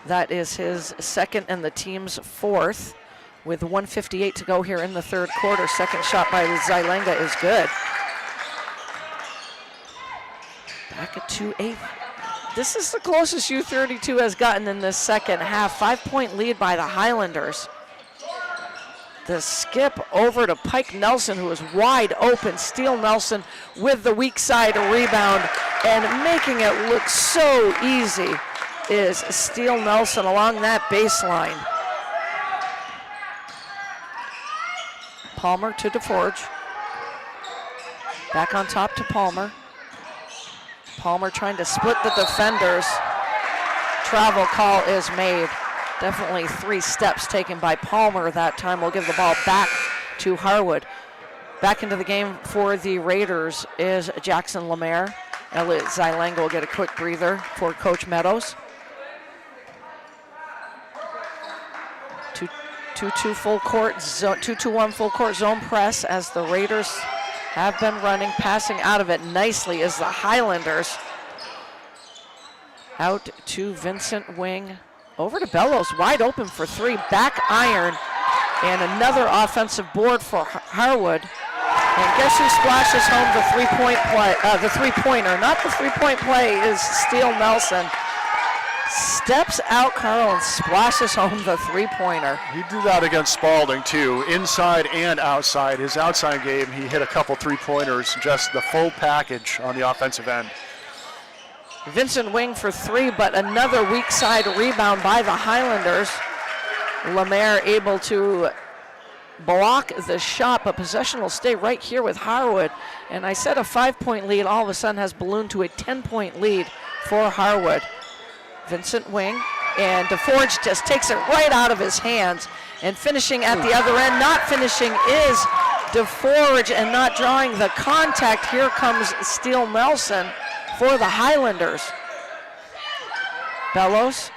That is his second and the team's fourth. With 1:58 to go here in the third quarter. Second shot by Zailenga is good. Back at 2-8. This is the closest U32 has gotten in this second half. 5-point lead by the Highlanders. The skip over to Pike Nelson, who is wide open. Steele Nelson with the weak side rebound, and making it look so easy is Steele Nelson along that baseline. Palmer to DeForge. Back on top to Palmer. Palmer trying to split the defenders. Travel call is made. Definitely 3 steps taken by Palmer that time. We'll give the ball back to Harwood. Back into the game for the Raiders is Jackson Lemaire. Elliot Zylango will get a quick breather for Coach Meadows. 2-2 full court, 2-2-1 full court zone press as the Raiders have been running. Passing out of it nicely is the Highlanders. Out to Vincent Wing. Over to Bellows, wide open for 3, back iron, and another offensive board for Harwood. And guess who splashes home the three-pointer? Not the three-point play, is Steele Nelson. Steps out, Carl, and splashes home the three-pointer. He did that against Spalding, too, inside and outside. His outside game, he hit a couple three-pointers, just the full package on the offensive end. Vincent Wing for 3, but another weak side rebound by the Highlanders. Lemaire able to block the shot, but possession will stay right here with Harwood. And I said a 5-point lead all of a sudden has ballooned to a 10-point lead for Harwood. Vincent Wing, and DeForge just takes it right out of his hands. And finishing at the other end, not finishing, is DeForge, and not drawing the contact. Here comes Steele Nelson for the Highlanders. Bellows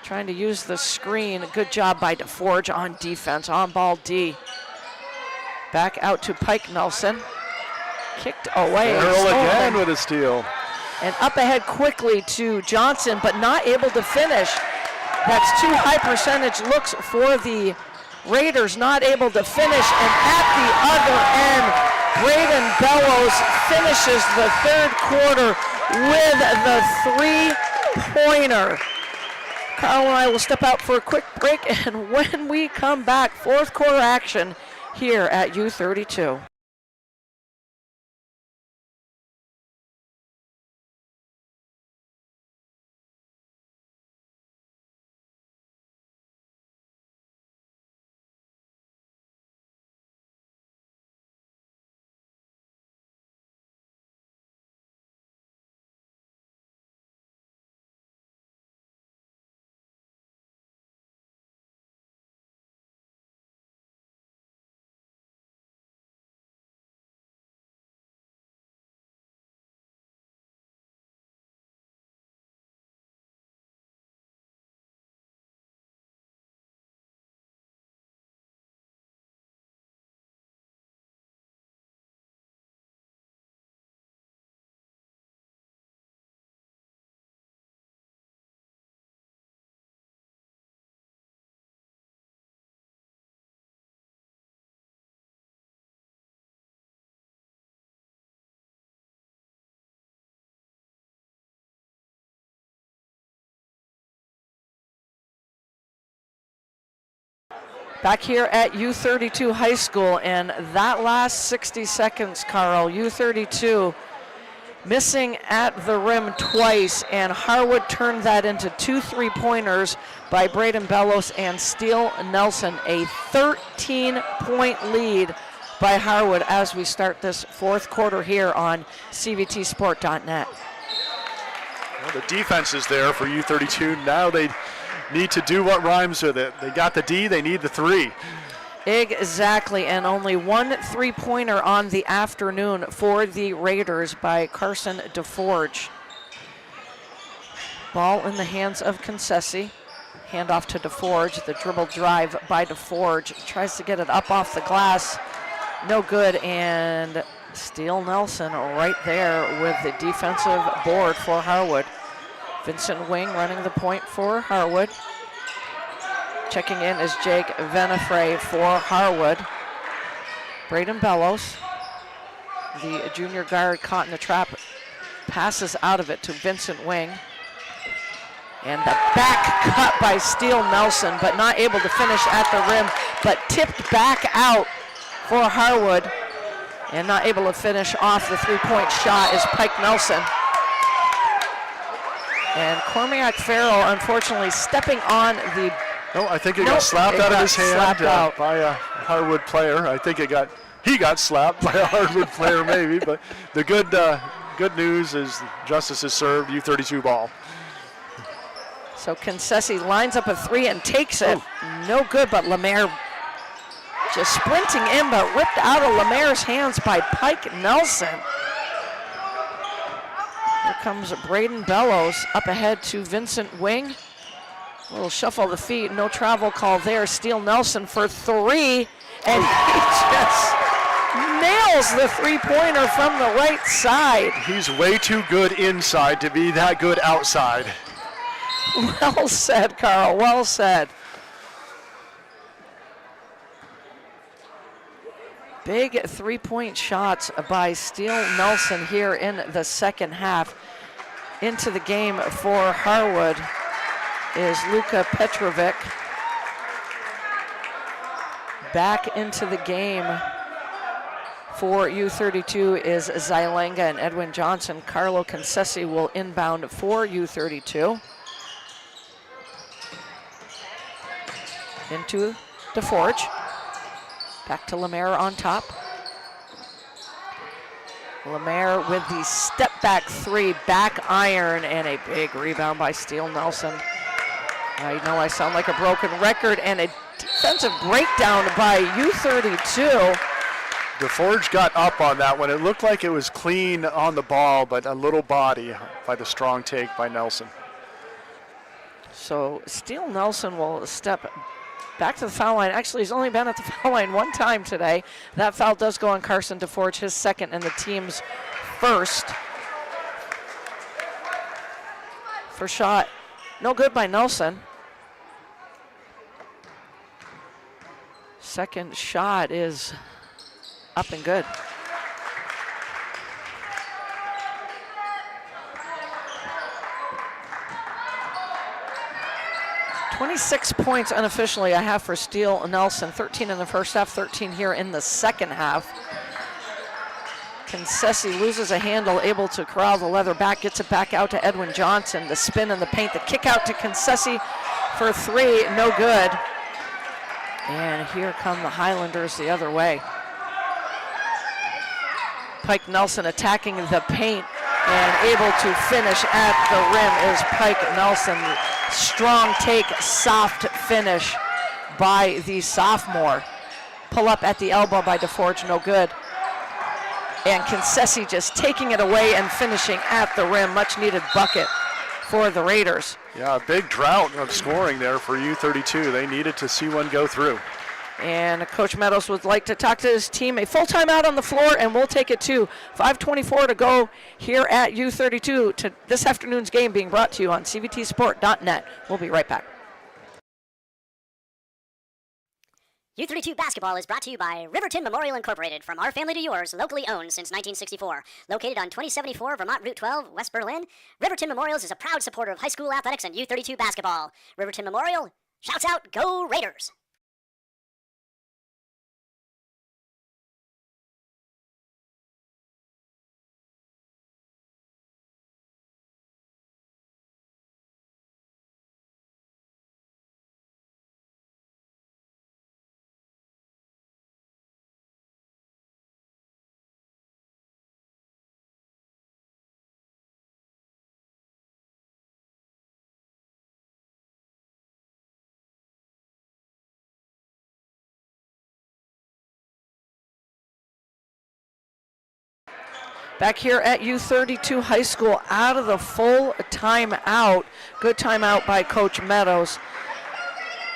trying to use the screen. Good job by DeForge on defense, on ball D. Back out to Pike Nelson. Kicked away. Earl again with a steal. And up ahead quickly to Johnson, but not able to finish. That's 2 high percentage looks for the Raiders, not able to finish. And at the other end, Braden Bellows finishes the third quarter with the three-pointer. Carl and I will step out for a quick break, and when we come back, fourth quarter action here at U32. Back here at U32 High School, and that last 60 seconds, Carl, U32 missing at the rim twice, and Harwood turned that into 2 3-pointers by Braden Bellows and Steele Nelson. A 13-point lead by Harwood as we start this fourth quarter here on CVTsport.net. Well, the defense is there for U32. Now they need to do what rhymes with it. They got the D, they need the 3. Exactly, and only 1 3-pointer on the afternoon for the Raiders by Carson DeForge. Ball in the hands of Concessi. Handoff to DeForge, the dribble drive by DeForge. Tries to get it up off the glass. No good, and Steele Nelson right there with the defensive board for Harwood. Vincent Wing running the point for Harwood. Checking in is Jake Venefray for Harwood. Braden Bellows, the junior guard, caught in the trap, passes out of it to Vincent Wing. And the back cut by Steele Nelson, but not able to finish at the rim, but tipped back out for Harwood. And not able to finish off the three-point shot is Pike Nelson. And Cormac Farrell, unfortunately, stepping on the... No, I think it got slapped out of his hand by a Harwood player. I think he got slapped by a Harwood player maybe, but the good news is justice is served, U32 ball. So Concessi lines up a three and takes it. No good, but Lemaire just sprinting in, but ripped out of Lemaire's hands by Pike Nelson. Here comes Braden Bellows up ahead to Vincent Wing. A little shuffle of the feet, no travel call there. Steele Nelson for three, and he just nails the three-pointer from the right side. He's way too good inside to be that good outside. Well said, Carl, well said. Big three-point shots by Steele Nelson here in the second half. Into the game for Harwood is Luka Petrovic. Back into the game for U32 is Zylenga and Edwin Johnson. Carlo Concessi will inbound for U32. Into DeForge. Back to Lemaire on top. Lemaire with the step back three, back iron, and a big rebound by Steele Nelson. I know I sound like a broken record, and a defensive breakdown by U32. DeForge got up on that one. It looked like it was clean on the ball, but a little body by the strong take by Nelson. So Steele Nelson will step back to the foul line. Actually, he's only been at the foul line one time today. That foul does go on Carson DeForge, his second and the team's first. First shot, no good by Nelson. Second shot is up and good. 26 points unofficially I have for Steele Nelson. 13 in the first half, 13 here in the second half. Concessi loses a handle, able to corral the leather back, gets it back out to Edwin Johnson. The spin in the paint, the kick out to Concessi for three, no good. And here come the Highlanders the other way. Pike Nelson attacking the paint and able to finish at the rim is Pike Nelson. Strong take, soft finish by the sophomore. Pull up at the elbow by DeForge, no good. And Concessi just taking it away and finishing at the rim. Much needed bucket for the Raiders. Yeah, a big drought of scoring there for U32. They needed to see one go through. And Coach Meadows would like to talk to his team. A full timeout on the floor, and we'll take it to 5:24 to go here at U32 to this afternoon's game being brought to you on cvtsport.net. We'll be right back. U32 basketball is brought to you by Riverton Memorial Incorporated, from our family to yours, locally owned since 1964. Located on 2074 Vermont Route 12, West Berlin, Riverton Memorials is a proud supporter of high school athletics and U32 basketball. Riverton Memorial, shouts out, go Raiders! Back here at U32 High School, out of the full timeout. Good timeout by Coach Meadows.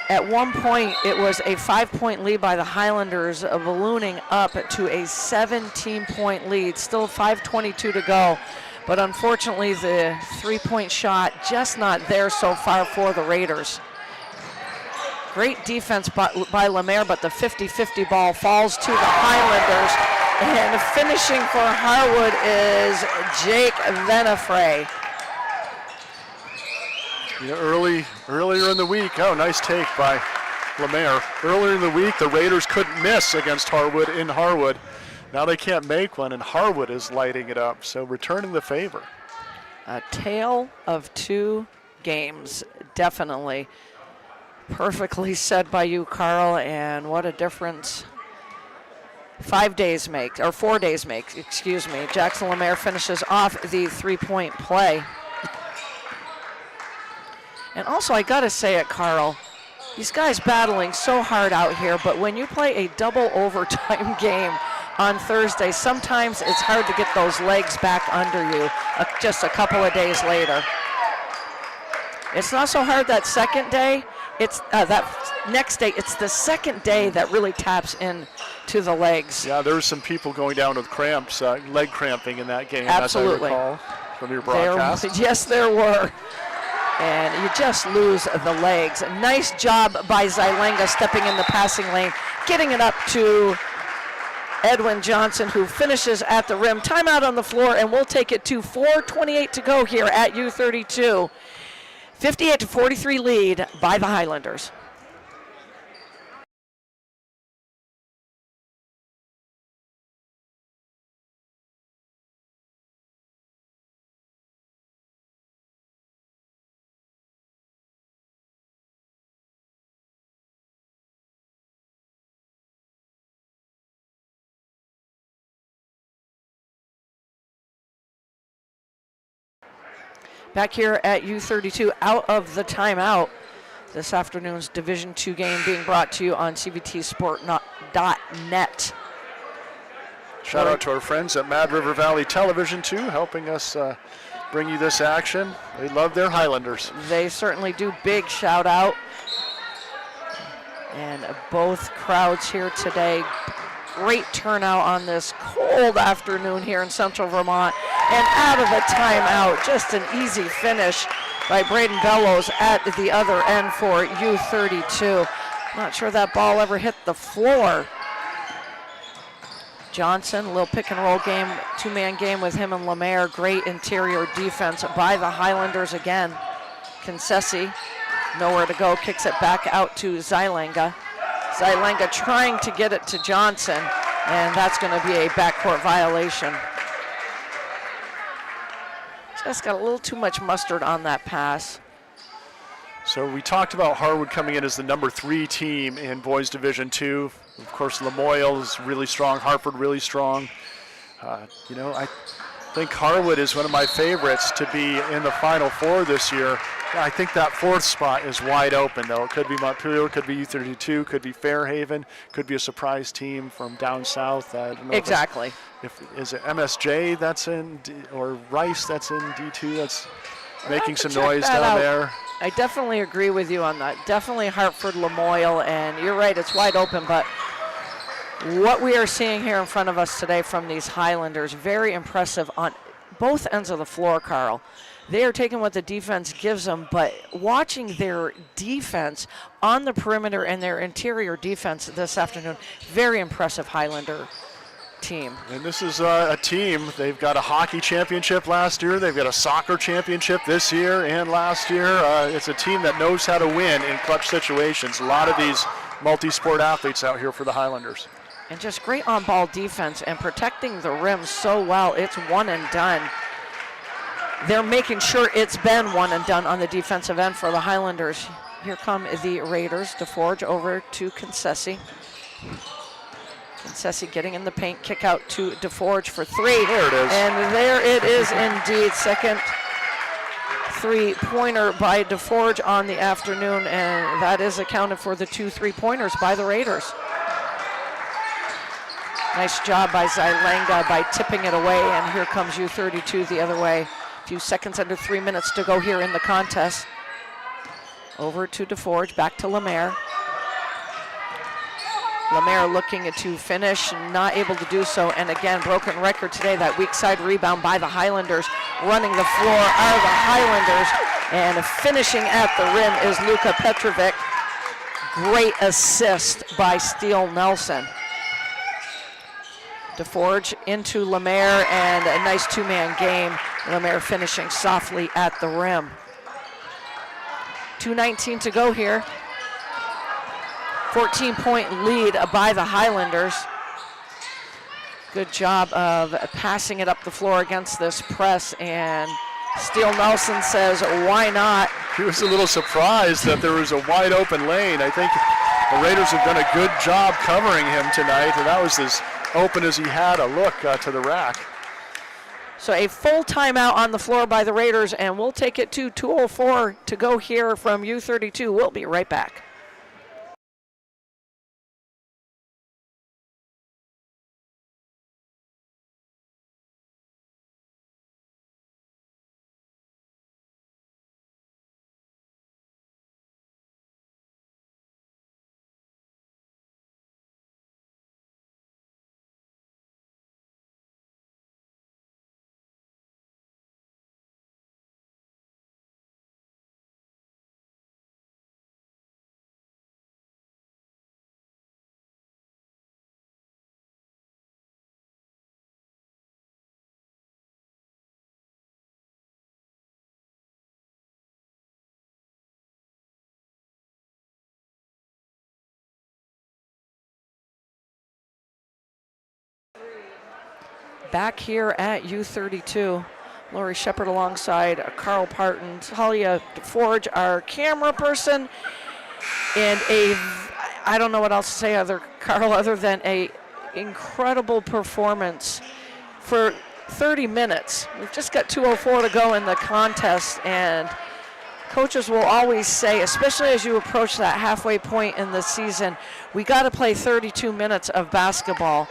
At one point, it was a 5-point lead by the Highlanders, ballooning up to a 17-point lead. Still 5:22 to go. But unfortunately, the three-point shot just not there so far for the Raiders. Great defense by Lemaire, but the 50-50 ball falls to the Highlanders. And finishing for Harwood is Jake Venefray. You know, earlier in the week, nice take by Lemaire. Earlier in the week, the Raiders couldn't miss against Harwood in Harwood. Now they can't make one, and Harwood is lighting it up, so returning the favor. A tale of two games, definitely. Perfectly said by you, Carl, and what a difference 4 days make, excuse me. Jackson Lemaire finishes off the three-point play. And also, I got to say it, Carl, these guys battling so hard out here, but when you play a double overtime game on Thursday, sometimes it's hard to get those legs back under you just a couple of days later. It's not so hard that second day. It's that next day. It's the second day that really taps into the legs. Yeah, there were some people going down with cramps, leg cramping in that game. Absolutely. As I recall from your broadcast. Yes, there were. And you just lose the legs. Nice job by Zylenga stepping in the passing lane, getting it up to Edwin Johnson, who finishes at the rim. Timeout on the floor, and we'll take it to 4:28 to go here at U32. 58-43 lead by the Highlanders. Back here at U32, out of the timeout. This afternoon's Division II game being brought to you on CVTsport.net. Shout out to our friends at Mad River Valley Television, too, helping us bring you this action. They love their Highlanders. They certainly do. Big shout out. And both crowds here today. Great turnout on this cold afternoon here in Central Vermont. And out of the timeout, just an easy finish by Braden Bellows at the other end for U32. Not sure that ball ever hit the floor. Johnson, a little pick and roll game, two-man game with him and Lemaire. Great interior defense by the Highlanders again. Concessi, nowhere to go, kicks it back out to Zylenga. Zylenga trying to get it to Johnson, and that's going to be a backcourt violation. Just got a little too much mustard on that pass. So we talked about Harwood coming in as the number 3 team in boys Division II. Of course, Lamoille is really strong, Hartford really strong. I think Harwood is one of my favorites to be in the Final Four this year. I think that 4th spot is wide open, though. It could be Montpelier, could be U32, could be Fairhaven, could be a surprise team from down south. I don't know exactly. Is it MSJ that's in, or Rice that's in D2? That's making some noise down there. I definitely agree with you on that. Definitely Hartford, Lamoille, and you're right, it's wide open, but what we are seeing here in front of us today from these Highlanders, very impressive on both ends of the floor, Carl. They are taking what the defense gives them, but watching their defense on the perimeter and their interior defense this afternoon, very impressive Highlander team. And this is a team, they've got a hockey championship last year, they've got a soccer championship this year and last year. It's a team that knows how to win in clutch situations. A lot of these multi-sport athletes out here for the Highlanders. And just great on-ball defense and protecting the rim so well. It's one and done. They're making sure it's been one and done on the defensive end for the Highlanders. Here come the Raiders. DeForge over to Concessi. Concessi getting in the paint, kick out to DeForge for 3. There it is. And there it is indeed. Second three-pointer by DeForge on the afternoon, and that is accounted for the 2 3-pointers by the Raiders. Nice job by Zylenga by tipping it away, and here comes U32 the other way. A few seconds under 3 minutes to go here in the contest. Over to DeForge, back to Lemaire. Lemaire looking to finish, not able to do so, and again, broken record today, that weak side rebound by the Highlanders. Running the floor are the Highlanders, and finishing at the rim is Luka Petrovic. Great assist by Steele Nelson. DeForge into Lemaire, and a nice two-man game. Lemaire finishing softly at the rim. 2:19 to go here. 14-point lead by the Highlanders. Good job of passing it up the floor against this press, and Steele Nelson says, why not? He was a little surprised that there was a wide open lane. I think the Raiders have done a good job covering him tonight, and that was as open as he had a look to the rack. So a full timeout on the floor by the Raiders, and we'll take it to 2:04 to go here from U32. We'll be right back. Back here at U32, Lori Shepard alongside Carl Parton, Talia DeForge, our camera person, and I don't know what else to say Carl, other than a incredible performance for 30 minutes. We've just got 2:04 to go in the contest, and coaches will always say, especially as you approach that halfway point in the season, we got to play 32 minutes of basketball.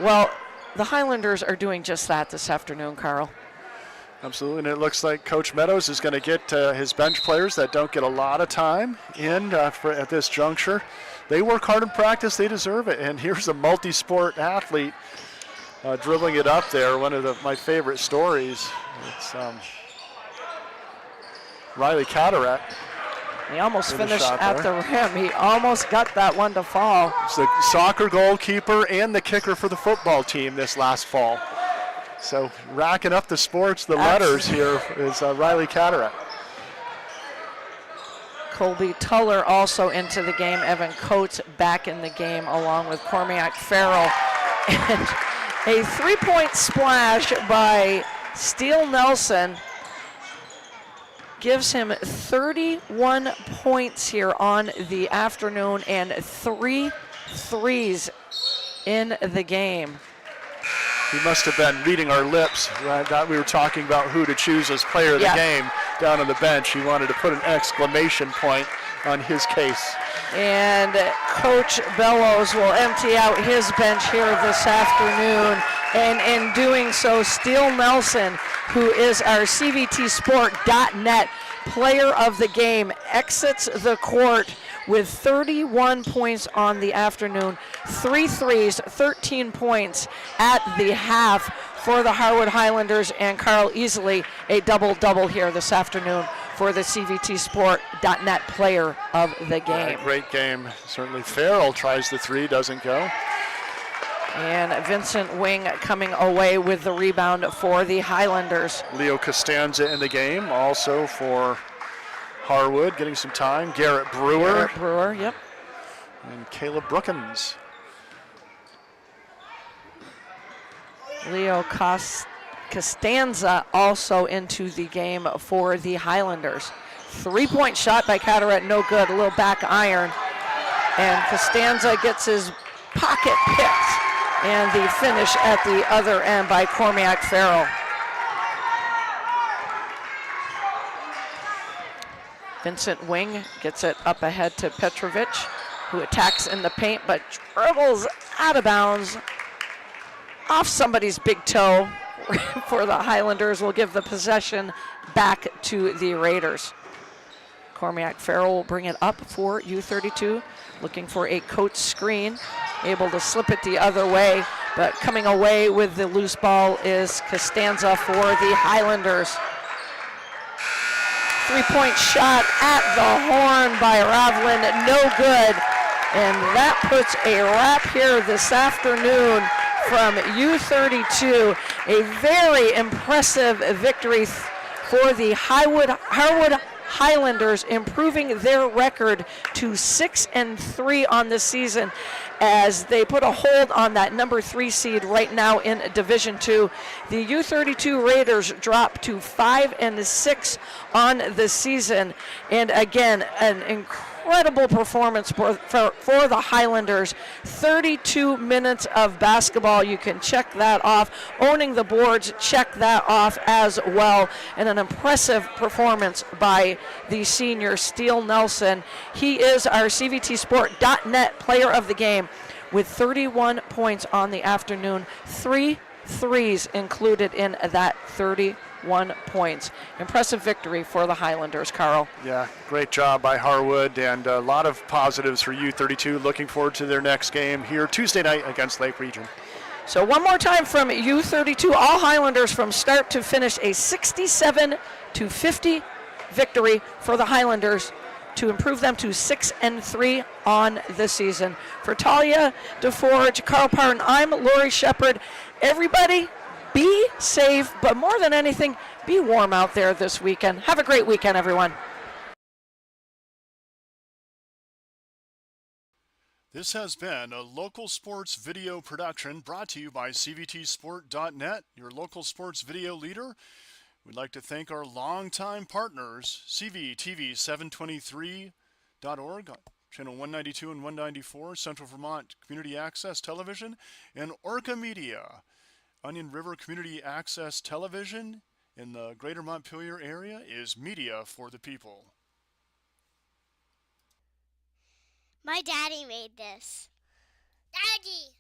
Well, the Highlanders are doing just that this afternoon, Carl. Absolutely, and it looks like Coach Meadows is going to get his bench players that don't get a lot of time in at this juncture. They work hard in practice, they deserve it, and here's a multi-sport athlete dribbling it up there, one of my favorite stories. It's Riley Cataract. He almost finished at the rim. He almost got that one to fall. It's the soccer goalkeeper and the kicker for the football team this last fall. So racking up the sports, the letters here is Riley Cataract. Colby Tuller also into the game. Evan Coates back in the game along with Cormac Farrell. And a three-point splash by Steele Nelson gives him 31 points here on the afternoon and 3 threes in the game. He must have been reading our lips. Right? We were talking about who to choose as player of the game down on the bench. He wanted to put an exclamation point on his case. And Coach Bellows will empty out his bench here this afternoon. And in doing so, Steele Nelson, who is our CVTsport.net player of the game, exits the court with 31 points on the afternoon, 3 threes, 13 points at the half for the Harwood Highlanders, and Carl easily a double-double here this afternoon for the CVTsport.net player of the game. Yeah, great game. Certainly Farrell tries the three, doesn't go. And Vincent Wing coming away with the rebound for the Highlanders. Leo Costanza in the game, also for Harwood, getting some time. Garrett Brewer. Yep. And Caleb Brookins. Leo Costanza also into the game for the Highlanders. 3-point shot by Cataract, no good. A little back iron. And Costanza gets his pocket picked. And the finish at the other end by Cormac Farrell. Vincent Wing gets it up ahead to Petrovic, who attacks in the paint but dribbles out of bounds off somebody's big toe for the Highlanders. Will give the possession back to the Raiders. Cormac Farrell will bring it up for U32, looking for a Coates screen, able to slip it the other way, but coming away with the loose ball is Costanza for the Highlanders. 3-point shot at the horn by Ravlin, no good. And that puts a wrap here this afternoon from U32. A very impressive victory for the Harwood Highlanders, improving their record to 6-3 on the season as they put a hold on that number 3 seed right now in Division II. The U32 Raiders drop to 5-6 on the season, and again, an incredible incredible performance for the Highlanders. 32 minutes of basketball. You can check that off. Owning the boards, check that off as well. And an impressive performance by the senior, Steele Nelson. He is our CVTsport.net player of the game with 31 points on the afternoon. 3 threes included in that 31 points. Impressive victory for the Highlanders, Carl. Yeah, great job by Harwood, and a lot of positives for U32. Looking forward to their next game here Tuesday night against Lake Region. So one more time from U32, all Highlanders from start to finish, a 67-50 victory for the Highlanders to improve them to 6-3 on the season. For Talia DeForge, Carl Parton, I'm Lori Shepard. Everybody, be safe, but more than anything, be warm out there this weekend. Have a great weekend, everyone. This has been a local sports video production brought to you by CVTsport.net, your local sports video leader. We'd like to thank our longtime partners, CVTV723.org, channel 192 and 194, Central Vermont Community Access Television, and Orca Media, Onion River Community Access Television in the greater Montpelier area is media for the people. My daddy made this. Daddy!